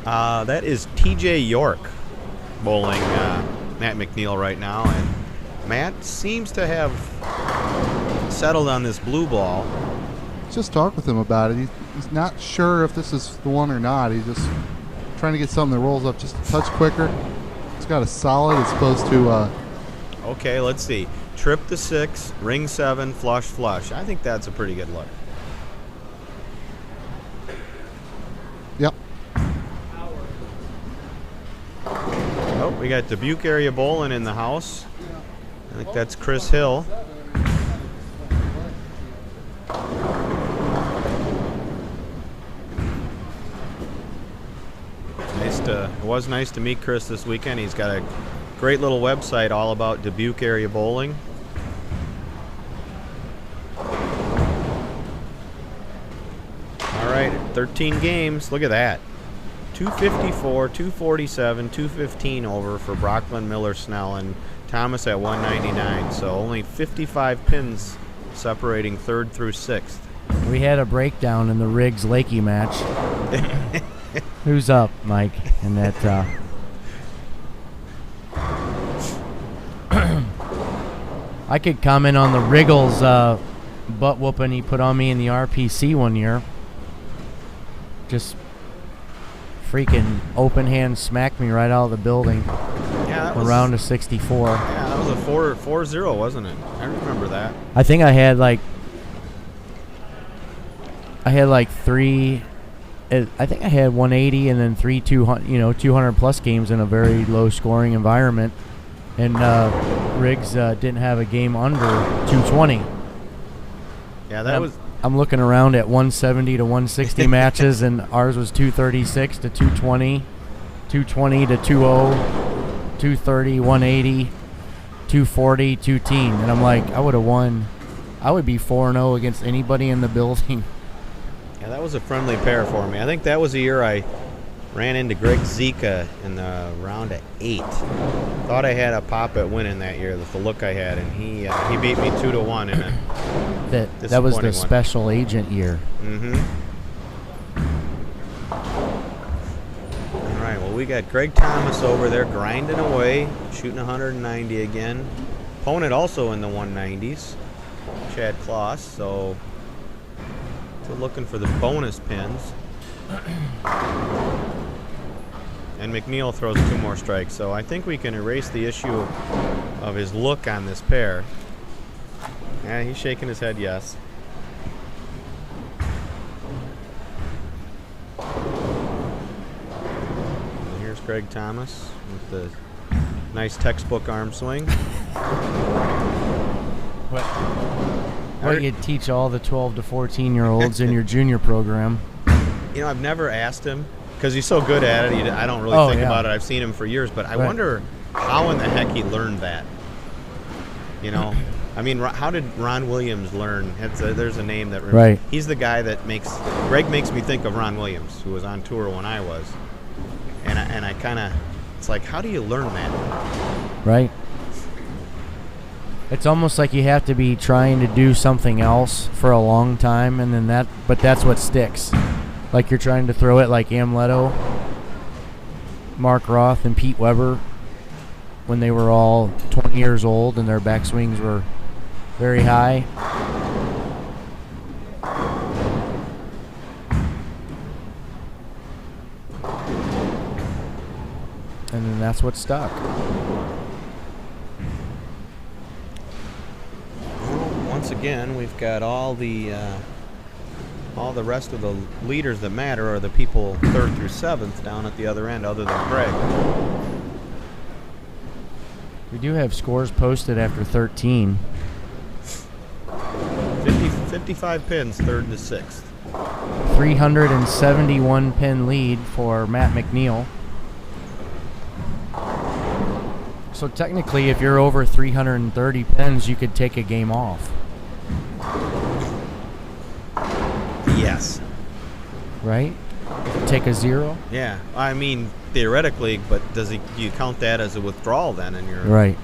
That is TJ York bowling Matt McNeil right now, and Matt seems to have settled on this blue ball. Just talk with him about it. He's not sure if this is the one or not. He's just trying to get something that rolls up just a touch quicker. It's got a solid as opposed to... Okay, let's see. Trip to 6, ring 7, flush, flush. I think that's a pretty good look. Yep. Oh, we got Dubuque area bowling in the house. I think that's Chris Hill. It was nice to meet Chris this weekend. He's got a great little website all about Dubuque area bowling. All right, 13 games. Look at that. 254, 247, 215 over for Brockman, Miller, Snell, and Thomas at 199. So only 55 pins separating 3rd through 6th. We had a breakdown in the Riggs Lakey match. Who's up, Mike? And that I could comment on the Richgels butt whooping he put on me in the RPC one year. Just freaking open hand smacked me right out of the building. Yeah, that was around a 64. Yeah, that was a 4-0, wasn't it? I remember that. I think I had like three. I think I had 180 and then 200 plus games in a very low scoring environment, and Riggs didn't have a game under 220. Yeah, that was. I'm looking around at 170 to 160 matches, and ours was 236 to 220, 220 to 20, 230, 180, 240, 210, and I'm like, I would have won. I would be 4-0 against anybody in the building. Yeah, that was a friendly pair for me. I think that was the year I ran into Greg Zika in the round of 8. Thought I had a pop at winning that year with the look I had, and he beat me 2-1 in it. That was the special agent year. Mm-hmm. All right, well, we got Greg Thomas over there grinding away, shooting 190 again. Opponent also in the 190s, Chad Kloss, so looking for the bonus pins. And McNeil throws 2 more strikes, so I think we can erase the issue of his look on this pair. Yeah, he's shaking his head yes. And here's Greg Thomas with the nice textbook arm swing. What you teach all the 12 to 14-year-olds in your junior program. You know, I've never asked him because he's so good at it. I don't really think about it. I've seen him for years, but I wonder how in the heck he learned that. You know, I mean, how did Ron Williams learn? There's a name that. Right. He's the guy that Greg makes me think of Ron Williams, who was on tour when I was, and I kind of, it's like, how do you learn that? Right. It's almost like you have to be trying to do something else for a long time, and then but that's what sticks. Like you're trying to throw it like Amleto, Mark Roth, and Pete Weber when they were all 20 years old and their backswings were very high. And then that's what stuck. Once again, we've got all the rest of the leaders that matter are the people 3rd through 7th down at the other end, other than Greg. We do have scores posted after 13. 55 pins, 3rd to 6th. 371 pin lead for Matt McNeil. So technically, if you're over 330 pins, you could take a game off. Yes. Right? Take a 0? Yeah. I mean, theoretically, but do you count that as a withdrawal then? And you're right.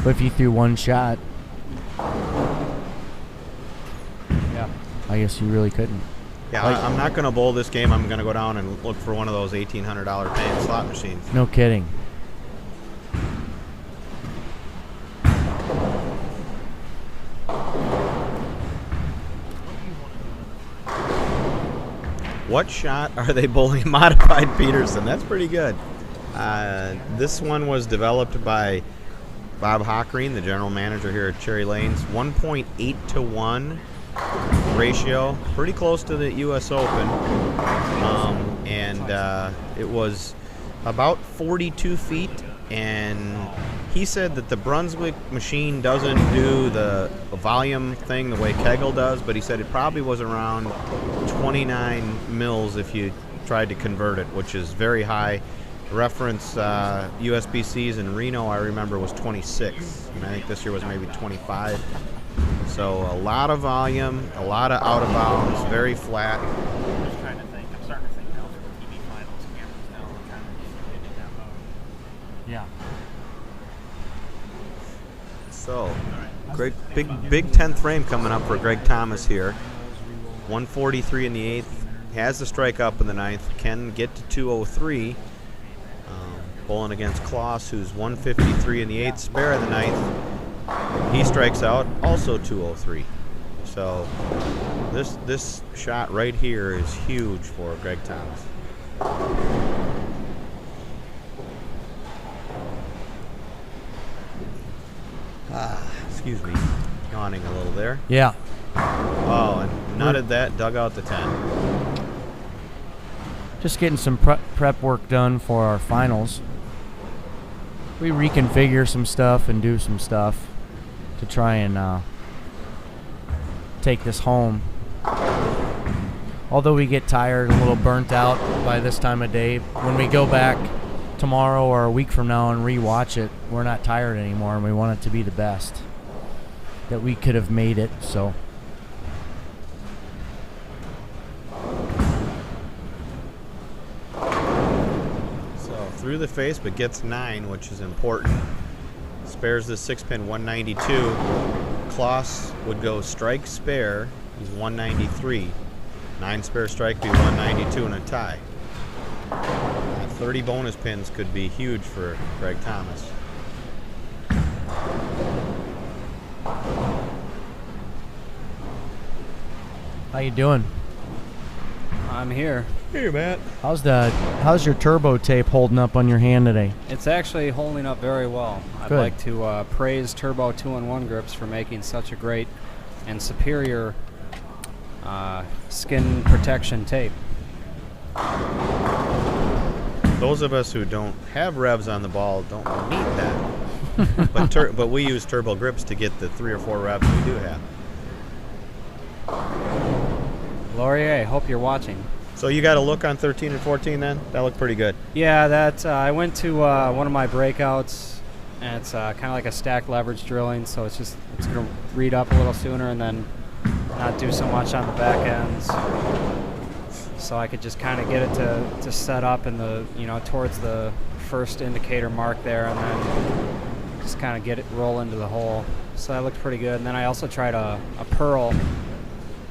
But if you threw one shot, yeah, I guess you really couldn't. Yeah, I'm not going to bowl this game. I'm going to go down and look for one of those $1,800 paying slot machines. No kidding. What shot are they bowling modified Peterson? That's pretty good. This one was developed by Bob Hockreen, the general manager here at Cherry Lanes. 1.8 to 1 ratio, pretty close to the U.S. Open. It was about 42 feet, and he said that the Brunswick machine doesn't do the volume thing the way Kegel does, but he said it probably was around 29 mils if you tried to convert it, which is very high. Reference USBCs in Reno, I remember, was 26, and I think this year was maybe 25. So a lot of volume, a lot of out of bounds, very flat. I'm just trying to think. I'm starting to think now for the TV finals cameras now. I'm kind of getting in that mode. Yeah. So, great big 10th frame coming up for Greg Thomas here. 143 in the 8th, has the strike up in the 9th, can get to 203. Bowling against Kloss, who's 153 in the 8th, spare in the 9th. He strikes out, also 203. So this shot right here is huge for Greg Thomas. Excuse me, yawning a little there. Yeah. Oh, and nutted that, dug out the 10. Just getting some prep work done for our finals. We reconfigure some stuff and do some stuff to try and take this home. Although we get tired, a little burnt out by this time of day, when we go back tomorrow or a week from now and rewatch it, we're not tired anymore, and we want it to be the best that we could have made it. So through the face, but gets 9, which is important. Spares the 6-pin 192. Kloss would go strike spare. He's 193. 9 spare strike be 192 and a tie. 30 bonus pins could be huge for Greg Thomas. how you doing? I'm here. Hey, Matt. How's your turbo tape holding up on your hand today? It's actually holding up very well. I'd Good. like to praise Turbo 2-in-1 grips for making such a great and superior skin protection tape. Those of us who don't have revs on the ball don't need that. But we use turbo grips to get the 3 or 4 revs we do have. Laurier, I hope you're watching. So you got a look on 13 and 14 then? That looked pretty good. Yeah, that I went to one of my breakouts, and it's kind of like a stacked leverage drilling, so it's going to read up a little sooner and then not do so much on the back ends. So I could just kind of get it to set up in the, towards the first indicator mark there, and then just kind of get it roll into the hole. So that looked pretty good. And then I also tried a Pearl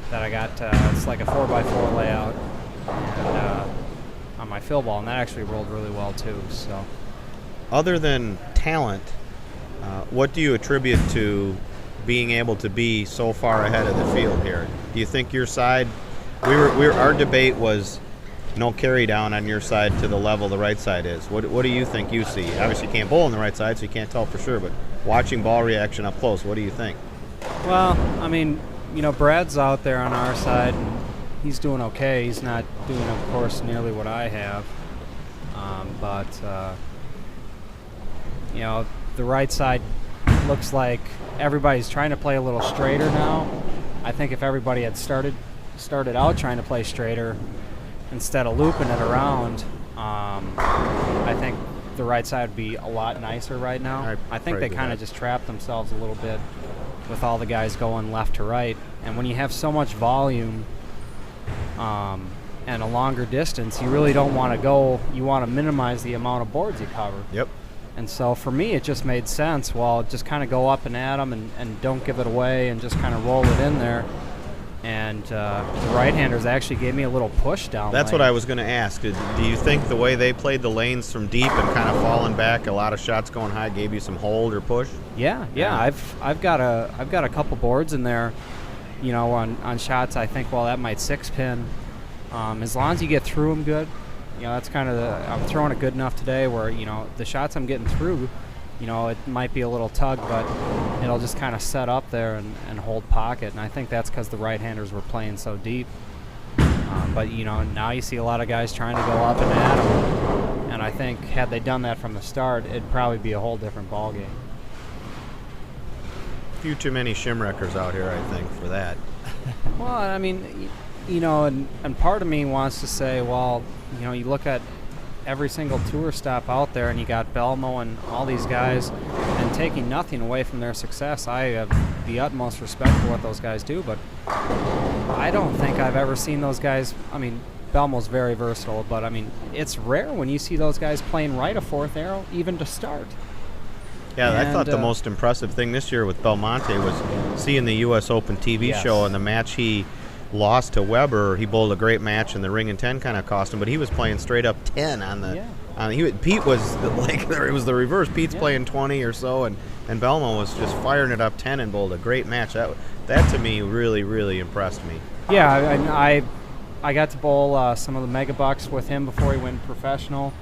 that I got, it's like a 4x4 layout, and on my fill ball, and that actually rolled really well too. So, other than talent, what do you attribute to being able to be so far ahead of the field here? Do you think your side, our debate was no carry down on your side to the level the right side is. What do you think you see? Obviously you can't bowl on the right side, so you can't tell for sure, but watching ball reaction up close, what do you think? Well, I mean, Brad's out there on our side, and he's doing okay. He's not doing, of course, nearly what I have. But the right side looks like everybody's trying to play a little straighter now. I think if everybody had started out trying to play straighter instead of looping it around, I think the right side would be a lot nicer right now. I think they kind of just trapped themselves a little bit with all the guys going left to right. And when you have so much volume and a longer distance, you really don't want to go. You want to minimize the amount of boards you cover. Yep. And so for me, it just made sense. Well, just kind of go up and at them and don't give it away and just kind of roll it in there. and the right-handers actually gave me a little push down That's lane. what I was going to ask. Do you think the way they played the lanes from deep and kind of falling back, a lot of shots going high, gave you some hold or push? Yeah. I've got a couple boards in there, on shots. I think that might 6-pin. As long as you get through them good, that's kind of I'm throwing it good enough today where the shots I'm getting through, it might be a little tug, but it'll just kind of set up there and hold pocket. And I think that's because the right-handers were playing so deep. But now you see a lot of guys trying to go up and at them, and I think had they done that from the start, it'd probably be a whole different ball game. Few too many shimwreckers out here, I think, for that. Well, I mean, and part of me wants to say, well, you look at every single tour stop out there, and you got Belmo and all these guys, and taking nothing away from their success. I have the utmost respect for what those guys do, but I don't think I've ever seen those guys. I mean, Belmo's very versatile, but I mean, it's rare when you see those guys playing right a fourth arrow, even to start. Yeah, I thought the most impressive thing this year with Belmonte was seeing the U.S. Open TV show, and the match he lost to Weber. He bowled a great match, and the ring and 10 kind of cost him, but he was playing straight up 10 on the. Yeah. Pete was it was the reverse. Pete's playing 20 or so, and Belmo was just firing it up 10 and bowled a great match. That to me really, really impressed me. Yeah, I got to bowl some of the mega bucks with him before he went professional,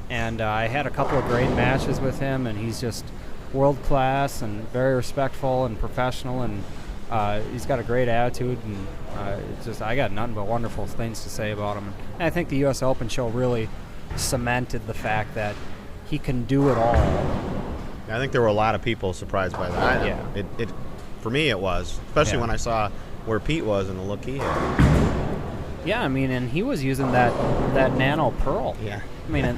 and I had a couple of great matches with him, and he's just world class and very respectful and professional, and he's got a great attitude, and I got nothing but wonderful things to say about him. And I think the U.S. Open show really cemented the fact that he can do it all. I think there were a lot of people surprised by that. It for me it was, especially when I saw where Pete was and the look he had. Yeah, I mean, and he was using that nano pearl. Yeah. I mean,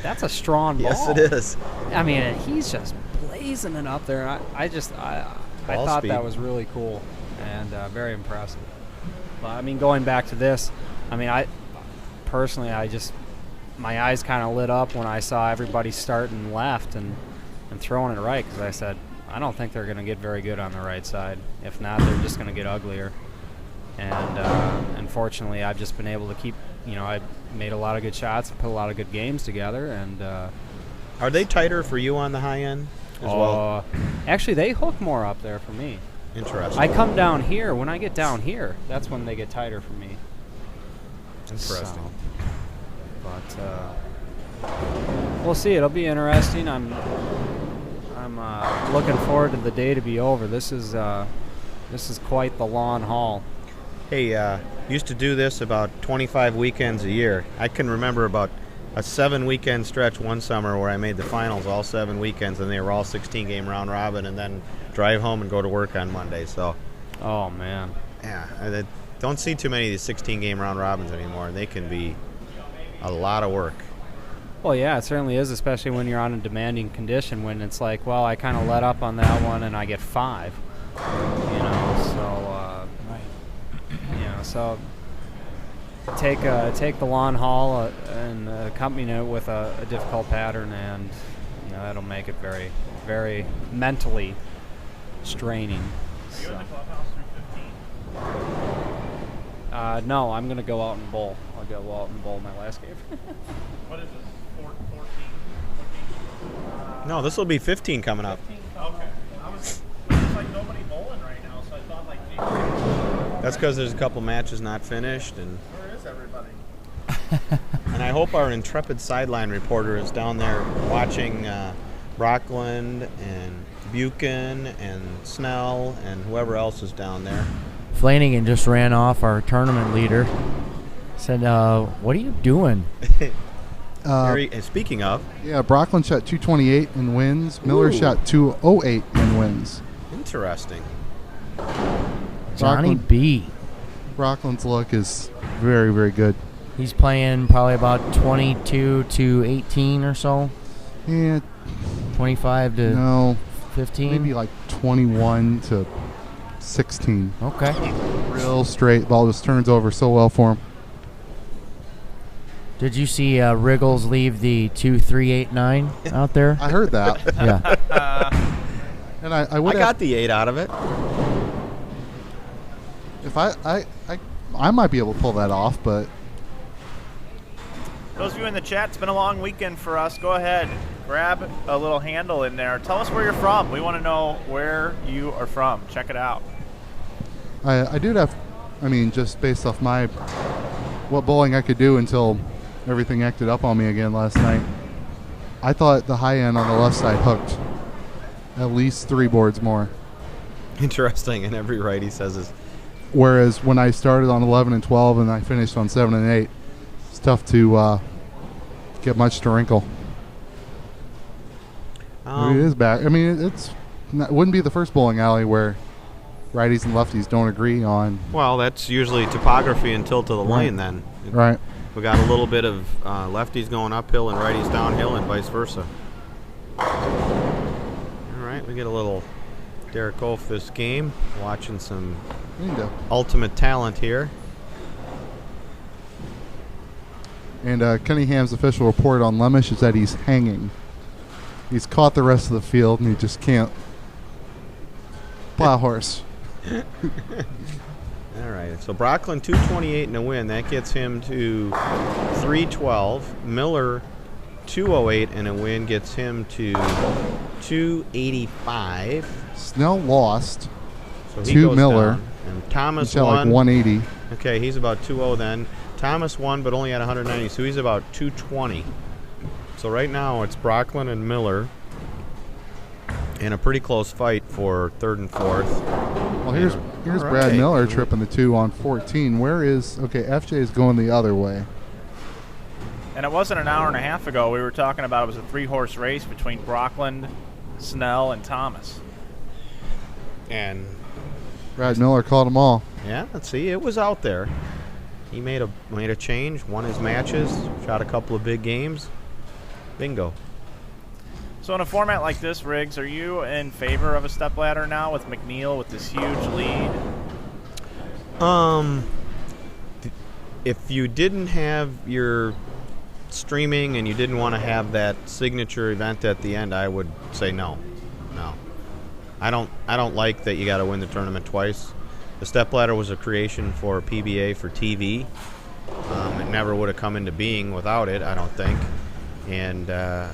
that's a strong ball. Yes, it is. I mean, he's just blazing it up there. I thought speed. that was really cool and very impressive. But I mean, going back to this, I mean, my eyes kind of lit up when I saw everybody starting left and throwing it right, because I said, I don't think they're going to get very good on the right side. If not, they're just going to get uglier. And unfortunately, I've just been able to keep, I made a lot of good shots, put a lot of good games together. And are they tighter for you on the high end as well? Actually, they hook more up there for me. Interesting. I come down here. When I get down here, that's when they get tighter for me. Interesting. But we'll see. It'll be interesting. I'm looking forward to the day to be over. This is quite the long haul. Hey, used to do this about 25 weekends a year. I can remember about a 7-weekend stretch one summer where I made the finals all 7 weekends, and they were all 16-game round robin, and then drive home and go to work on Monday. So, oh man, yeah, I don't see too many of these 16-game round robins anymore. They can be a lot of work. Well, yeah, it certainly is, especially when you're on a demanding condition. When it's like, well, I kind of let up on that one, and I get 5. So take the long haul and accompany it with a difficult pattern, and that'll make it very, very mentally straining. Are you in the clubhouse through 15? No, I'm going to go out and bowl. I'll go out and bowl my last game. What is this, 14? No, this will be 15 coming up. 15? Okay. There's like nobody bowling right now, so I thought like maybe... That's because there's a couple matches not finished, and Where is everybody? and I hope our intrepid sideline reporter is down there watching Rockland and Dubuque and Snell and whoever else is down there. Flanagan just ran off, our tournament leader. Said, what are you doing? And speaking of, Yeah, Brockland shot 228 in wins. Miller shot 208 in wins. interesting. Johnny Brockland- B. Brockland's luck is very, very good. He's playing probably about 22 to 18 or so. Yeah, 25 to no, 15. maybe like 21 to 16. Okay. Real straight. Ball just turns over so well for him. Did you see Richgels leave the 2-3-8-9 out there? I heard that. Yeah. And I I would got the 8 out of it. If I might be able to pull that off, but Those of you in the chat, it's been a long weekend for us. Go ahead, grab a little handle in there. Tell us where you're from. We want to know where you are from. Check it out. I did have, I mean, just based off what bowling I could do until everything acted up on me again last night. I thought the high end on the left side hooked at least 3 boards more. Interesting, and every righty says is. Whereas when I started on 11 and 12 and I finished on 7 and 8, it's tough to get much to wrinkle. It is back. I mean, it wouldn't be the first bowling alley where righties and lefties don't agree on. Well, that's usually topography and tilt of the Right. lane then. Right. We got a little bit of lefties going uphill and righties downhill and vice versa. All right, we get a little Derek Wolf this game, watching some ultimate talent here. And Cunningham's official report on Lemish is that he's hanging. He's caught the rest of the field and he just can't plow horse. All right, so Brocklin 228 in a win. That gets him to 312. Miller 208 in a win gets him to 285. Snell lost So he to goes Miller. down. And Thomas He's at won. like 180. Okay, he's about 2-0 then. Thomas won, but only at 190, so he's about 220. So right now it's Brocklin and Miller in a pretty close fight for 3rd and 4th. Well, here's All Brad right. Miller tripping the 2 on 14. Where is FJ is going the other way. And it wasn't an hour and a half ago we were talking about it was a 3-horse race between Brockland, Snell, and Thomas. And Brad Miller called them all. yeah, let's see, it was out there. He made a change, won his matches, shot a couple of big games. Bingo. So in a format like this, Riggs, are you in favor of a stepladder now with McNeil with this huge lead? If you didn't have your streaming and you didn't want to have that signature event at the end, I would say no. No. I don't like that you got to win the tournament twice. The stepladder was a creation for PBA for TV. It never would have come into being without it, I don't think. And the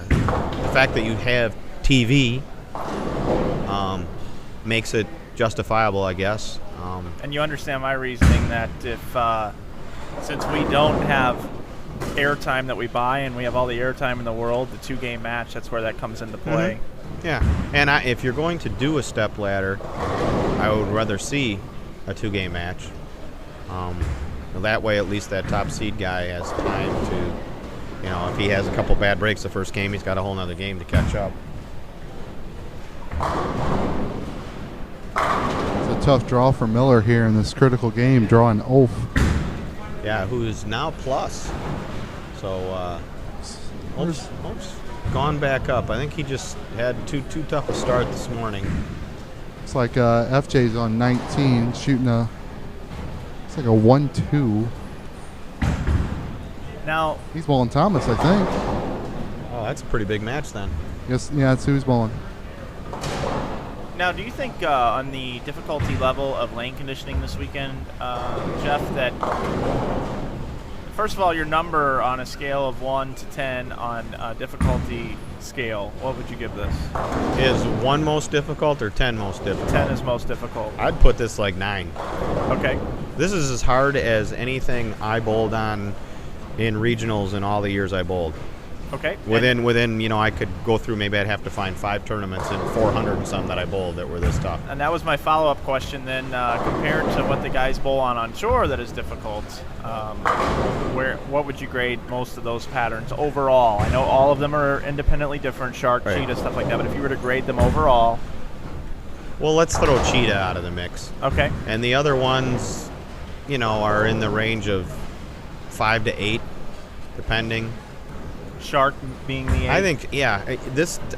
fact that you have TV makes it justifiable, I guess. And you understand my reasoning that if since we don't have airtime that we buy and we have all the airtime in the world, the 2-game match, that's where that comes into play. Mm-hmm. Yeah, and if you're going to do a stepladder, I would rather see a 2-game match. That way, at least that top seed guy has time to, if he has a couple bad breaks the first game, he's got a whole nother game to catch up. It's a tough draw for Miller here in this critical game, drawing Oaf. Yeah, who's now plus. So, Oaf's gone back up. I think he just had too tough a start this morning. Looks like FJ's on 19, shooting it's like a 1-2. Now, He's bowling Thomas, I think. Oh, that's a pretty big match then. Yes, yeah, that's who he's bowling. Now, do you think on the difficulty level of lane conditioning this weekend, Jeff, that first of all, your number on a scale of 1 to 10 on difficulty scale, what would you give this? Is 1 most difficult or 10 most difficult? 10 is most difficult. I'd put this like 9. Okay. This is as hard as anything I bowled on in regionals in all the years I bowled. Okay. Within, I could go through, maybe I'd have to find 5 tournaments and 400 and some that I bowled that were this tough. And that was my follow-up question then, compared to what the guys bowl on shore that is difficult, what would you grade most of those patterns overall? I know all of them are independently different, shark, Right. cheetah, stuff like that, but if you were to grade them overall. Well, let's throw cheetah out of the mix. Okay. And the other ones, are in the range of 5 to 8, depending. Shark being the 8. I think,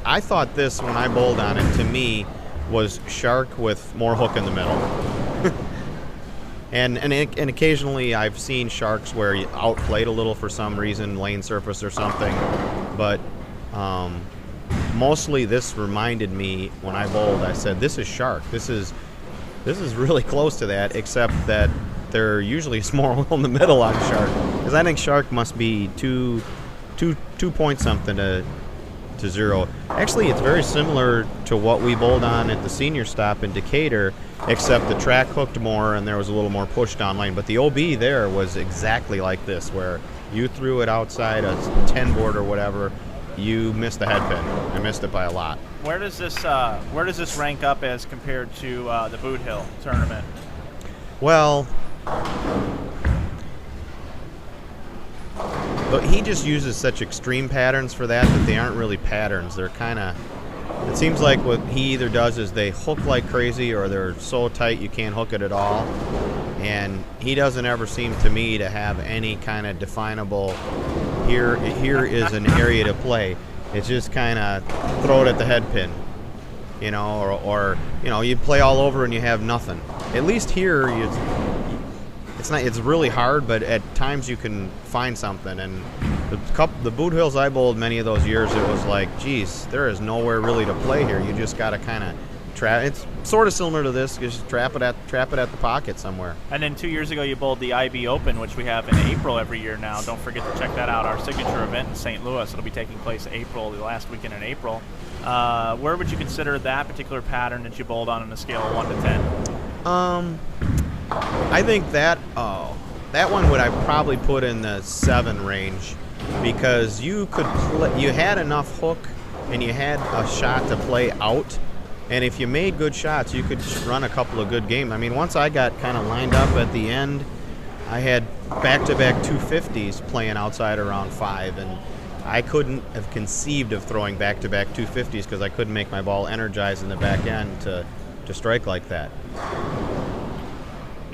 I thought this, when I bowled on it, to me, was shark with more hook in the middle. and occasionally I've seen sharks where you outplayed a little for some reason, lane surface or something. But mostly this reminded me, when I bowled, I said, this is shark. This is This is really close to that, except that they're usually a small hole in the middle on Shark. Because I think Shark must be 2 point something to 0. Actually, it's very similar to what we bowled on at the senior stop in Decatur, except the track hooked more and there was a little more push down lane. But the OB there was exactly like this, where you threw it outside a 10 board or whatever, you missed the head pin. I missed it by a lot. Where does this rank up as compared to the Boot Hill tournament? Well, but he just uses such extreme patterns for that they aren't really patterns. They're kind of, it seems like what he either does is they hook like crazy or they're so tight you can't hook it at all. And he doesn't ever seem to me to have any kind of definable, here is an area to play. It's just kind of throw it at the head pin, you know, or you know, you play all over and you have nothing. At least here, it's really hard, but at times you can find something. And the Boot Hills I bowled many of those years, it was like, geez, there is nowhere really to play here. You just got to kind of trap. It's sort of similar to this. You just trap it at the pocket somewhere. And then 2 years ago, you bowled the IB Open, which we have in April every year now. Don't forget to check that out. Our signature event in St. Louis. It'll be taking place the last weekend in April. Where would you consider that particular pattern that you bowled on a scale of 1 to 10? I think that one would I probably put in the 7 range, because you had enough hook and you had a shot to play out, and if you made good shots you could run a couple of good games. I mean, once I got kind of lined up at the end, I had back-to-back 250s playing outside around 5, and I couldn't have conceived of throwing back-to-back 250s because I couldn't make my ball energize in the back end to strike like that.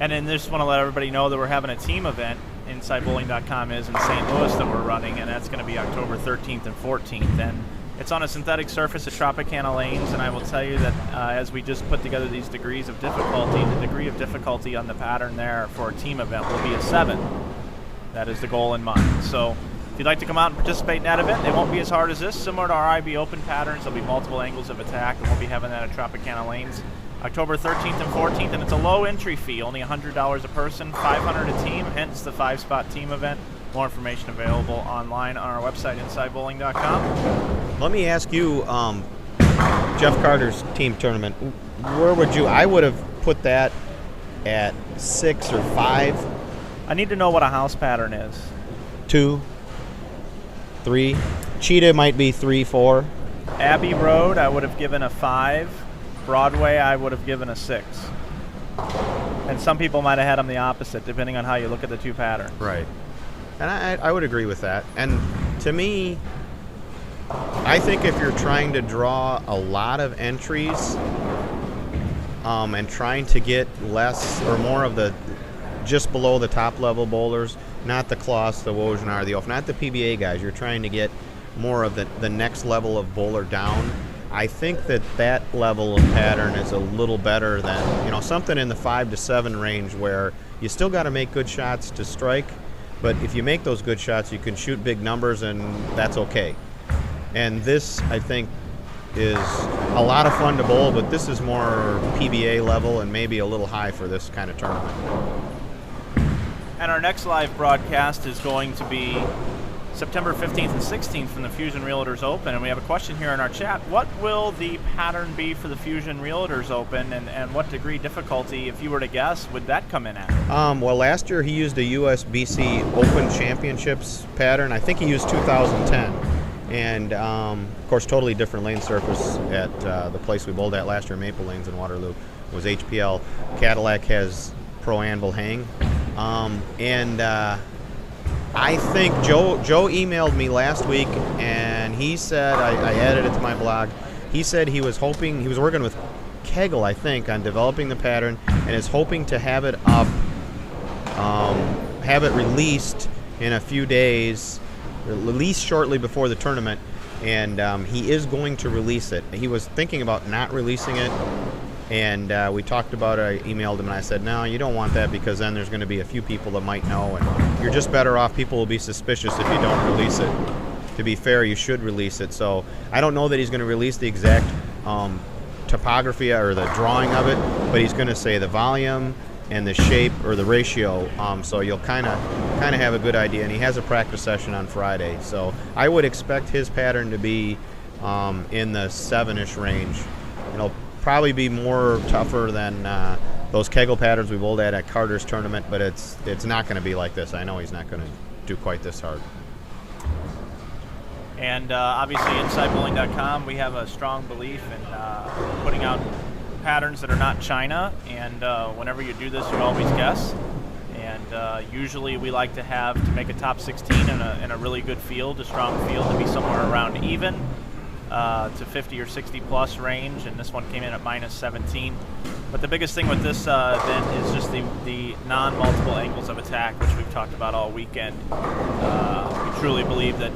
And then just want to let everybody know that we're having a team event, InsideBowling.com is, in St. Louis that we're running, and that's going to be October 13th and 14th. And it's on a synthetic surface at Tropicana Lanes, and I will tell you that as we just put together these degrees of difficulty, the degree of difficulty on the pattern there for a team event will be a 7. That is the goal in mind. So if you'd like to come out and participate in that event, they won't be as hard as this. Similar to our IB Open patterns, there'll be multiple angles of attack, and we'll be having that at Tropicana Lanes October 13th and 14th, and it's a low entry fee, only $100 a person, $500 a team, hence the 5-spot team event. More information available online on our website, InsideBowling.com. Let me ask you, Jeff Carter's team tournament, where would you, I would have put that at 6 or 5. I need to know what a house pattern is. 2, 3. Cheetah might be 3, 4. Abbey Road, I would have given a 5. Broadway, I would have given a 6. And some people might have had them the opposite, depending on how you look at the two patterns. Right. And I would agree with that. And to me, I think if you're trying to draw a lot of entries and trying to get less or more of the just below the top level bowlers, not the Kloss, the Wojnar, the Off, not the PBA guys, you're trying to get more of the next level of bowler down. I think that level of pattern is a little better than, you know, something in the 5 to 7 range where you still got to make good shots to strike, but if you make those good shots, you can shoot big numbers, and that's okay. And this, I think, is a lot of fun to bowl, but this is more PBA level and maybe a little high for this kind of tournament. And our next live broadcast is going to be September 15th and 16th from the Fusion Realtors Open, and we have a question here in our chat. What will the pattern be for the Fusion Realtors Open, and what degree difficulty, if you were to guess, would that come in at? Well, last year he used a USBC Open Championships pattern. I think he used 2010, and of course totally different lane surface at the place we bowled at last year, Maple Lanes in Waterloo. It was HPL. Cadillac has Pro Anvil hang, I think Joe emailed me last week, and he said, I added it to my blog, he said he was hoping, he was working with Kegel, I think, on developing the pattern, and is hoping to have it up, have it released in a few days, released shortly before the tournament, and he is going to release it. He was thinking about not releasing it, and we talked about it. I emailed him, and I said, no, you don't want that, because then there's going to be a few people that might know, and you're just better off. People will be suspicious if you don't release it. To be fair, you should release it. So I don't know that he's going to release the exact topography or the drawing of it, but he's going to say the volume and the shape or the ratio, so you'll kind of have a good idea. And he has a practice session on Friday, so I would expect his pattern to be in the 7-ish range. It'll probably be more tougher than those kegel patterns we bowled at Carter's tournament, but it's not going to be like this. I know he's not going to do quite this hard. And obviously, InsideBowling.com, we have a strong belief in putting out patterns that are not China. And whenever you do this, you always guess. And usually, we like to make a top 16 in a really good field, a strong field, to be somewhere around even to 50 or 60 plus range. And this one came in at -17. But the biggest thing with this then is just the non-multiple angles of attack, which we've talked about all weekend. We truly believe that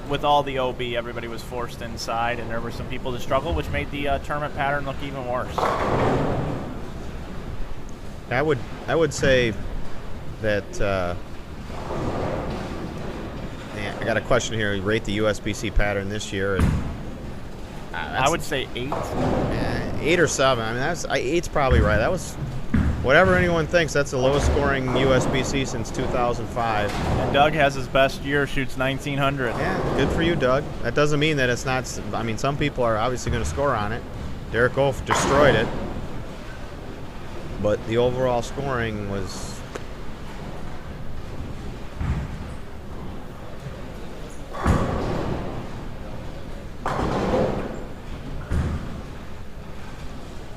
with all the OB, everybody was forced inside, and there were some people that struggled, which made the tournament pattern look even worse. I would say that I got a question here. You rate the USBC pattern this year, and I would say 8. 8 or 7. I mean, 8's probably right. That was, whatever anyone thinks, that's the lowest scoring USBC since 2005. And Doug has his best year, shoots 1,900. Yeah, good for you, Doug. That doesn't mean that it's not. I mean, some people are obviously going to score on it. Derek Wolf destroyed it, but the overall scoring was.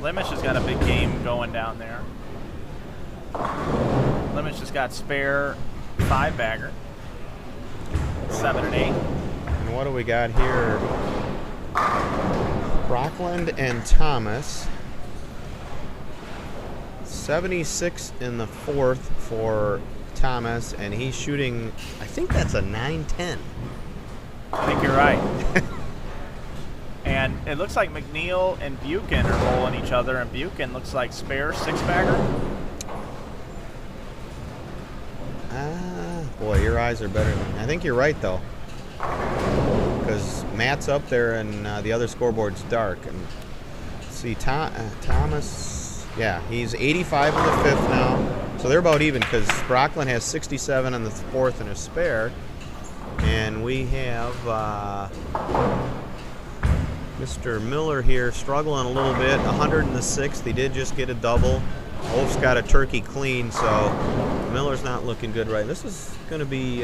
Lemish has got a big game going down there. Lemish has got spare 5-bagger, 7 and 8. And what do we got here? Brockland and Thomas. 76 in the 4th for Thomas, and he's shooting, I think that's a 9-10. I think you're right. And it looks like McNeil and Buchan are bowling each other, and Buchan looks like spare 6-bagger. Boy, your eyes are better than. I think you're right, though. Because Matt's up there and the other scoreboard's dark. And see, Thomas, yeah, he's 85 in the 5th now. So they're about even because Brockland has 67 on the 4th and a spare. And we have Mr. Miller here struggling a little bit, 100 in the 6th. He did just get a double. Wolf's got a turkey clean, so Miller's not looking good right. This is going to be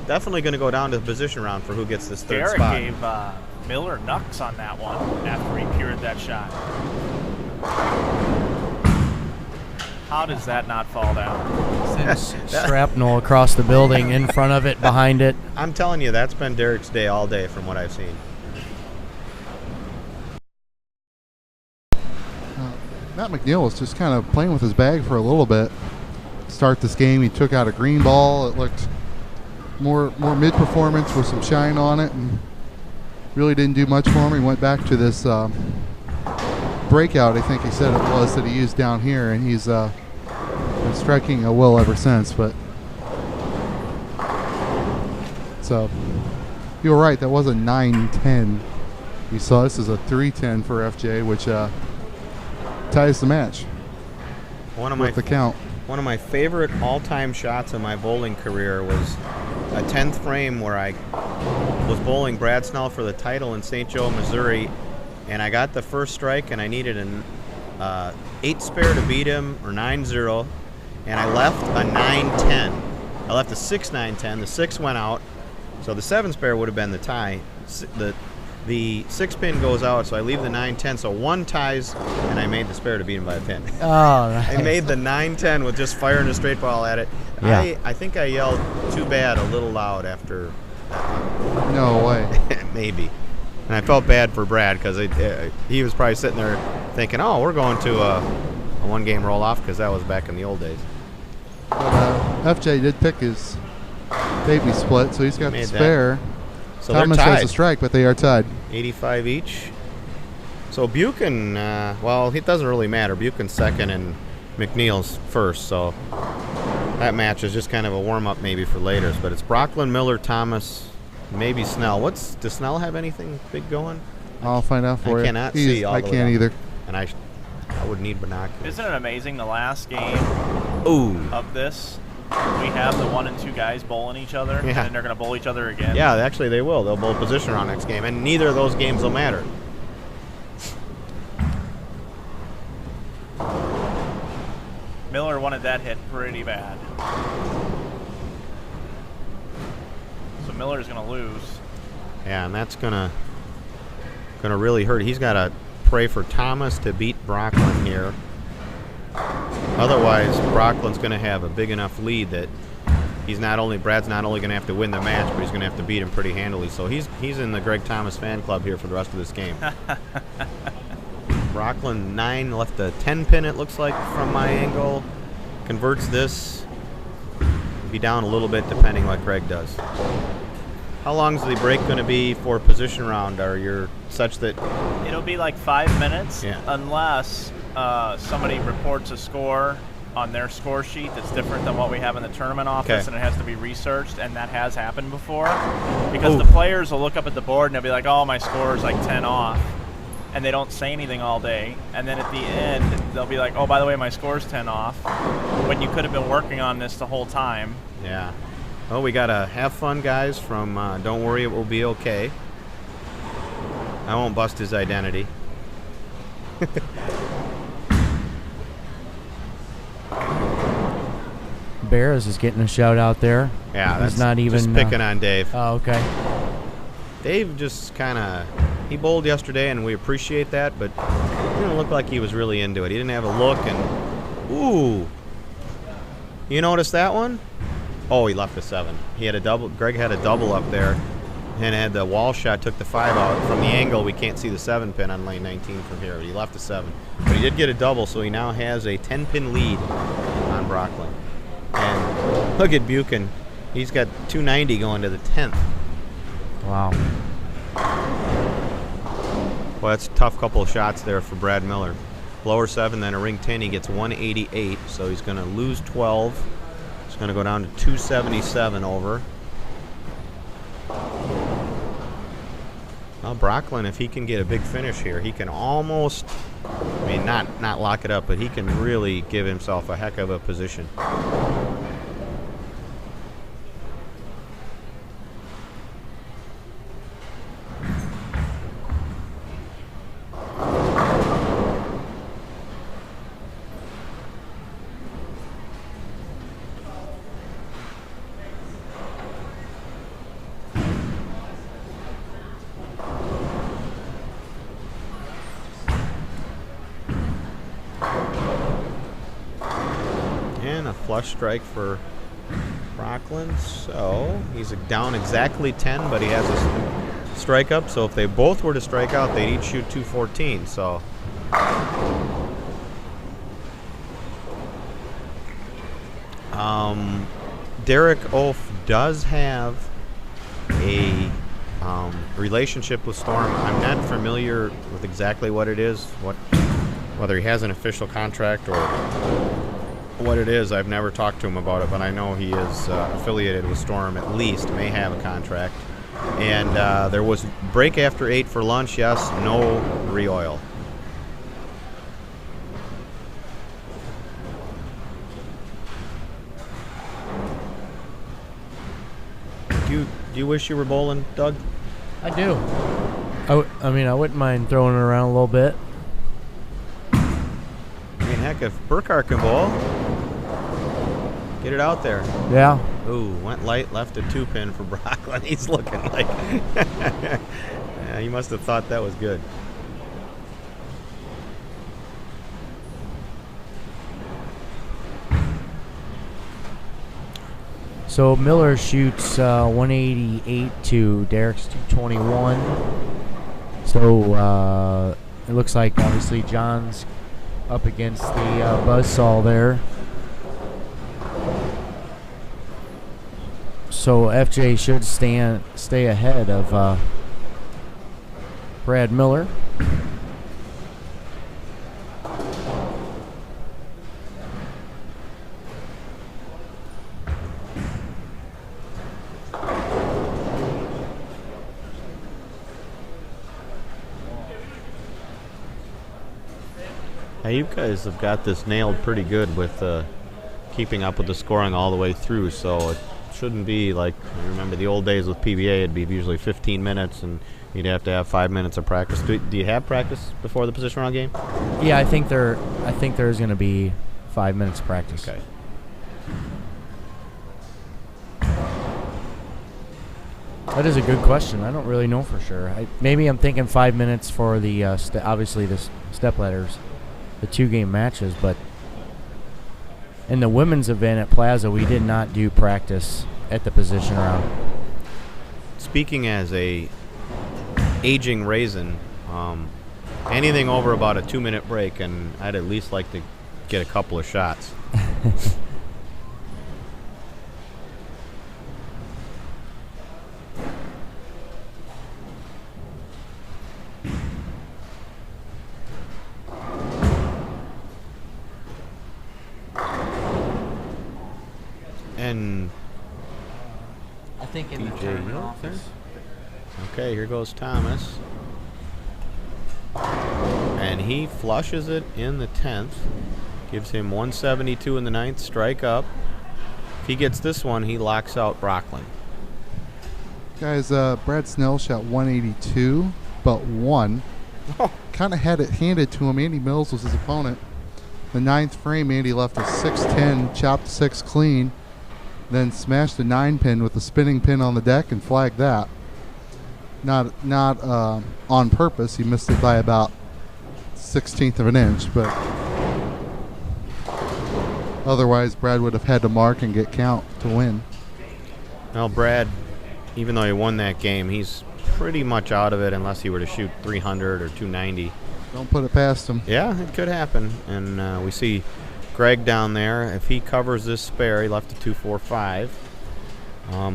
definitely going to go down to the position round for who gets this 3rd Derek spot. gave Miller knucks on that one after he pured that shot. How does that not fall down? Shrapnel across the building, in front of it, behind it. I'm telling you, that's been Derek's day all day from what I've seen. Matt McNeil was just kind of playing with his bag for a little bit. Start this game, he took out a green ball. It looked more mid-performance with some shine on it, and really didn't do much for him. He went back to this breakout, I think he said it was, that he used down here, and he's been striking a will ever since. But so you were right, that was a 9-10. You saw this is a 3-10 for FJ, which ties the match. With the count. One of my favorite all-time shots of my bowling career was a 10th frame where I was bowling Brad Snell for the title in St. Joe, Missouri, and I got the first strike, and I needed an 8 spare to beat him, or 9-0, and I left a 9-10. I left a 6-9-10. The 6 went out, so the 7 spare would have been the tie. The 6 pin goes out, so I leave the 9-10, so 1 ties, and I made the spare to beat him by a pin. Oh, nice. I made the 9-10 with just firing a straight ball at it. Yeah. I think I yelled "too bad" a little loud after that one. No way. Maybe. And I felt bad for Brad because he was probably sitting there thinking, oh, we're going to a 1-game roll-off, because that was back in the old days. But FJ did pick his baby split, so he's got the spare. So Thomas they're tied. has a strike, but they are tied. 85 each. So Buchan, well, it doesn't really matter. Buchan's 2nd and McNeil's 1st, so that match is just kind of a warm-up maybe for later. But it's Brockland, Miller, Thomas, maybe Snell. Does Snell have anything big going? I'll find out for you. I cannot see all I the way can't down. either. And I would need binoculars. Isn't it amazing? The last game Ooh. of this, we have the 1 and 2 guys bowling each other, Yeah. and they're going to bowl each other again. Yeah, actually they will. They'll bowl position round next game, and neither of those games will matter. Miller wanted that hit pretty bad. So Miller's going to lose. Yeah, and that's gonna really hurt. He's got to pray for Thomas to beat Brocklin here. Otherwise, Brocklin's going to have a big enough lead that Brad's not only going to have to win the match, but he's going to have to beat him pretty handily. So he's in the Greg Thomas fan club here for the rest of this game. Brocklin 9 left a 10 pin, it looks like, from my angle. Converts this. Be down a little bit depending what Greg does. How long is the break going to be for position round? Are you such that It'll be like 5 minutes, Yeah. unless somebody reports a score on their score sheet that's different than what we have in the tournament office, Okay. and it has to be researched, and that has happened before. Because Ooh. the players will look up at the board and they'll be like, oh, my score is like 10 off, and they don't say anything all day. And then at the end, they'll be like, oh, by the way, my score's 10 off, when you could have been working on this the whole time. Yeah. Well, we got to have fun, guys, from Don't Worry, It Will Be Okay. I won't bust his identity. Barras is getting a shout out there. Yeah, He's that's not even just picking on Dave. Oh, okay. Dave just kind of, he bowled yesterday, and we appreciate that, but he didn't look like he was really into it. He didn't have a look, and, ooh. You notice that one? Oh, he left a 7. He had a double. Greg had a double up there, and had the wall shot, took the 5 out. From the angle, we can't see the 7 pin on lane 19 from here. He left a 7. But he did get a double, so he now has a 10-pin lead on Brocklin. And look at Buchan. He's got 290 going to the 10th. Wow. Well, that's a tough couple of shots there for Brad Miller. Lower 7, then a ring 10. He gets 188, so he's going to lose 12. It's going to go down to 277 over. Well, Brocklin, if he can get a big finish here, he can almost, I mean, not lock it up, but he can really give himself a heck of a position. Flush strike for Brocklin, so he's down exactly 10, but he has a strike up, so if they both were to strike out, they'd each shoot 214, so Derek Oaf does have a relationship with Storm. I'm not familiar with exactly what it is, whether he has an official contract or what it is. I've never talked to him about it, but I know he is affiliated with Storm, at least, may have a contract. And there was break after 8 for lunch, yes, no re-oil. Do you wish you were bowling, Doug? I do. I mean, I wouldn't mind throwing it around a little bit. I mean, heck, if Burkhart can bowl, get it out there. Yeah. Ooh, went light, left a 2-pin for Brocklin. He's looking like yeah, he must have thought that was good. So Miller shoots 188 to Derek's 221. So it looks like obviously John's up against the buzzsaw there. So FJ should stay ahead of Brad Miller. Hey, you guys have got this nailed pretty good with keeping up with the scoring all the way through, so it shouldn't be like, I remember the old days with PBA, it'd be usually 15 minutes and you'd have to have 5 minutes of practice. Do you have practice before the position round game? Yeah, I think there's going to be 5 minutes of practice. Okay. That is a good question. I don't really know for sure. Maybe I'm thinking 5 minutes for the obviously the step ladders, the 2-game matches, but in the women's event at Plaza, we did not do practice at the position round. Speaking as a aging raisin, anything over about a 2-minute break, and I'd at least like to get a couple of shots. And I think in the DJ, tournament office. Okay, here goes Thomas. And he flushes it in the 10th. Gives him 172 in the 9th, strike up. If he gets this one, he locks out Brocklin. Guys, Brad Snell shot 182, but won. Kind of had it handed to him. Andy Mills was his opponent. The 9th frame, Andy left a 6-10, chopped 6 clean, then smashed a 9-pin with a spinning pin on the deck and flagged that. Not on purpose. He missed it by about 1/16 of an inch, but otherwise Brad would have had to mark and get count to win. Well, Brad, even though he won that game, he's pretty much out of it unless he were to shoot 300 or 290. Don't put it past him. Yeah, it could happen. And we see Greg down there. If he covers this spare, he left a 245.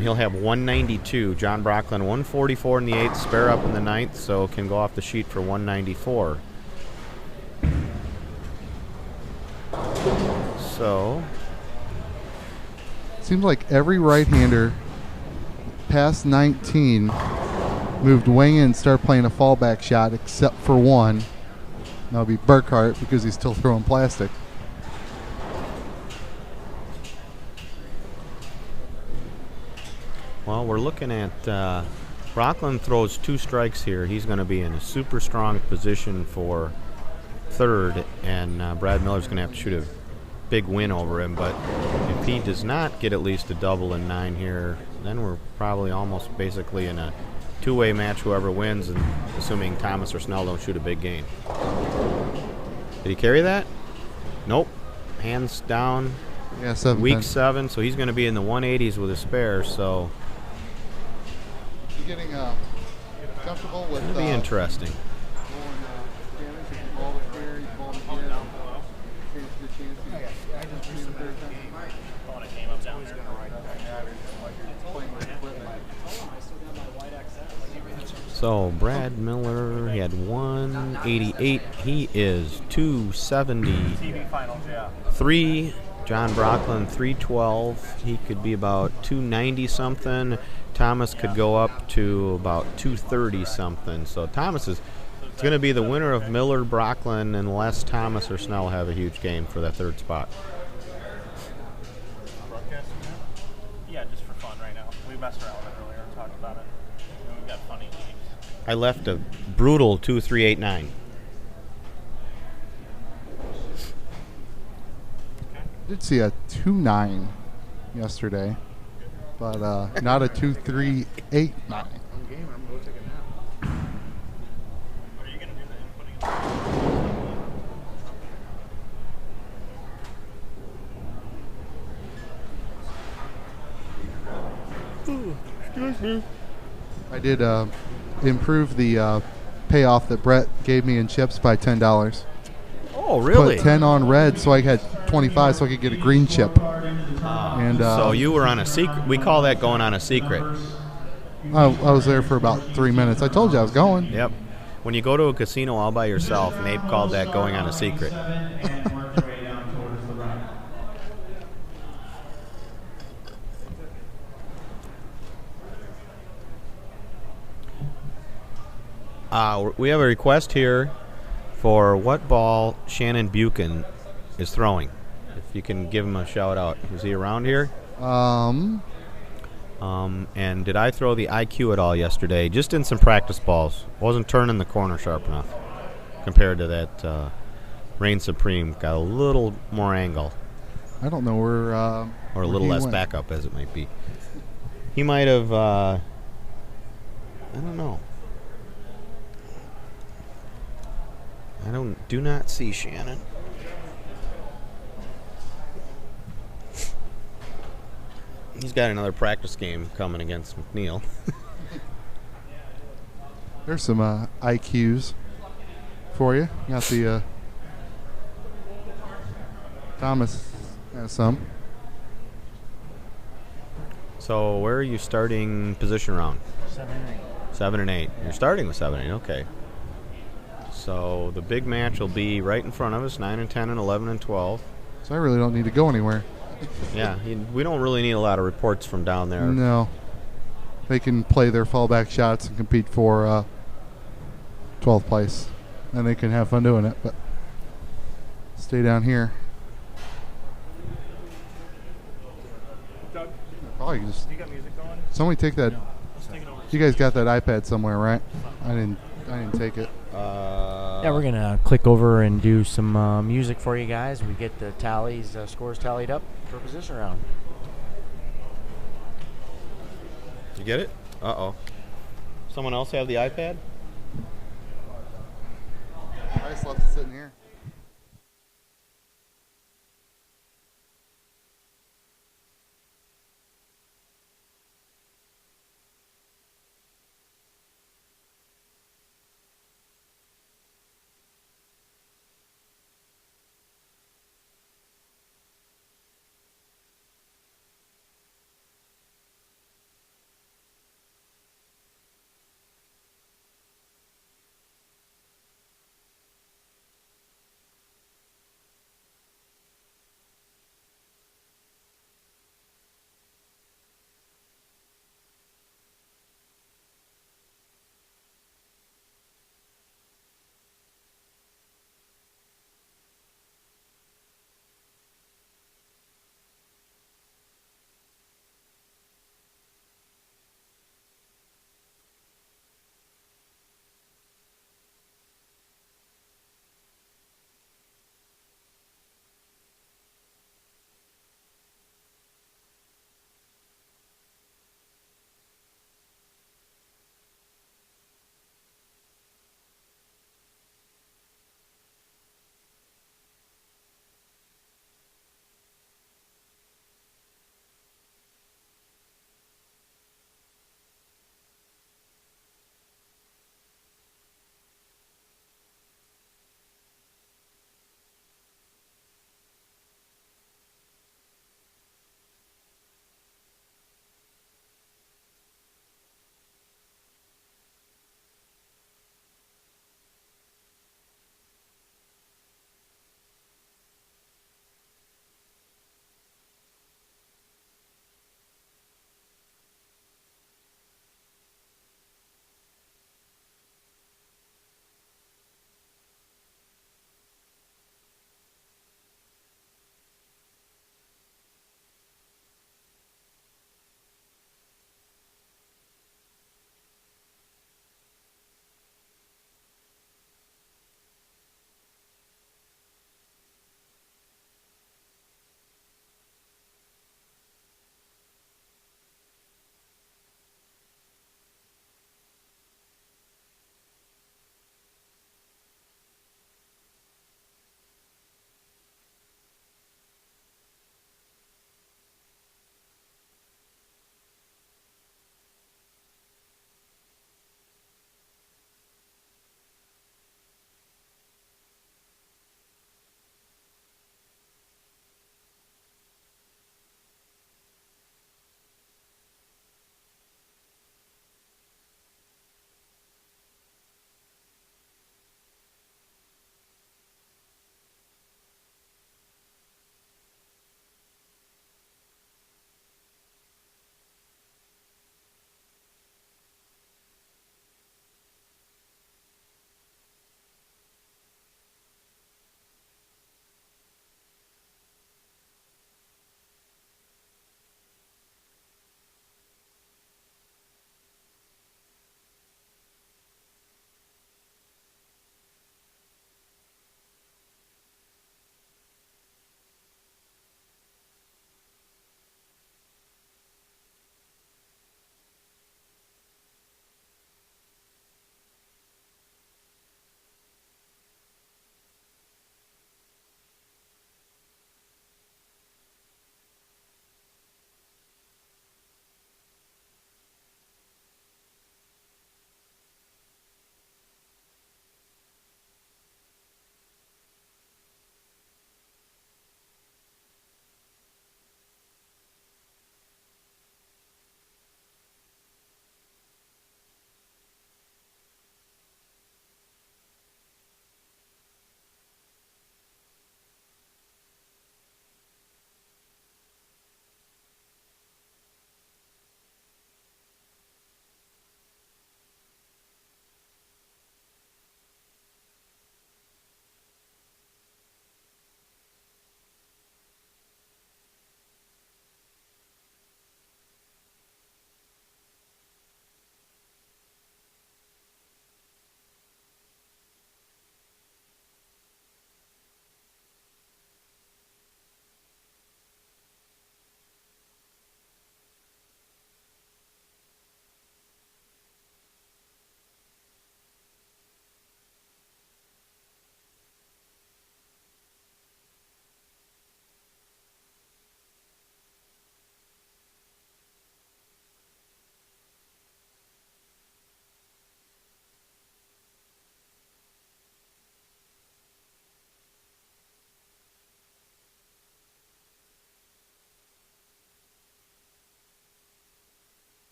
He'll have 192. John Brocklin 144 in the 8th, spare up in the 9th, so can go off the sheet for 194. So Seems like every right-hander past 19 moved wing in and started playing a fallback shot except for one. That'll be Burkhart because he's still throwing plastic. well, we're looking at Brocklin throws 2 strikes here. He's going to be in a super strong position for 3rd, and Brad Miller's going to have to shoot a big win over him. But if he does not get at least a double in 9 here, then we're probably almost basically in a 2-way match, whoever wins, and assuming Thomas or Snell don't shoot a big game. Did he carry that? Nope. Hands down. Yeah, 7 Week pin. 7, so he's going to be in the 180s with a spare, so You getting comfortable with it'll be interesting. So Brad Miller, he had 188. He is 273. John Brocklin 312. He could be about 290 something. Thomas could go up to about 230 something. So Thomas is going to be the winner of Miller Brocklin unless Thomas or Snell have a huge game for that 3rd spot. Yeah, just for fun right now. We messed around with it earlier and talked about it. And we've got funny games. I left a brutal 2-3-8-9. Did see a 2-9 yesterday, but not a 2-3-8-9. Are you going to do the inputting? Excuse me. I did improve the payoff that Brett gave me in chips by $10. Oh, really? Put 10 on red so I had 25 so I could get a green chip. And So you were on a secret. We call that going on a secret. I was there for about 3 minutes. I told you I was going. Yep. When you go to a casino all by yourself, Nape called that going on a secret. We have a request here for what ball Shannon Buchan is throwing. If you can give him a shout out. Is he around here? And did I throw the IQ at all yesterday? Just in some practice balls. Wasn't turning the corner sharp enough compared to that Reign Supreme. Got a little more angle. I don't know where. Or a little less backup, as it might be. He might have. I don't know. Do not see Shannon. He's got another practice game coming against McNeil. There's some IQs for you. Got the Thomas has some. So where are you starting position round? 7 and 8. 7 and 8. You're starting with 7 and 8. Okay. So the big match will be right in front of us, 9 and 10 and 11 and 12. So I really don't need to go anywhere. Yeah, we don't really need a lot of reports from down there. No. They can play their fallback shots and compete for 12th place. And they can have fun doing it, but stay down here. Doug, Probably just you got music going? somebody take that. Let's take it over. You guys got that iPad somewhere, right? I didn't take it. Yeah, we're going to click over and do some music for you guys. We get the tallies, scores tallied up for position round. You get it? Uh-oh. Someone else have the iPad? I just left it sitting here.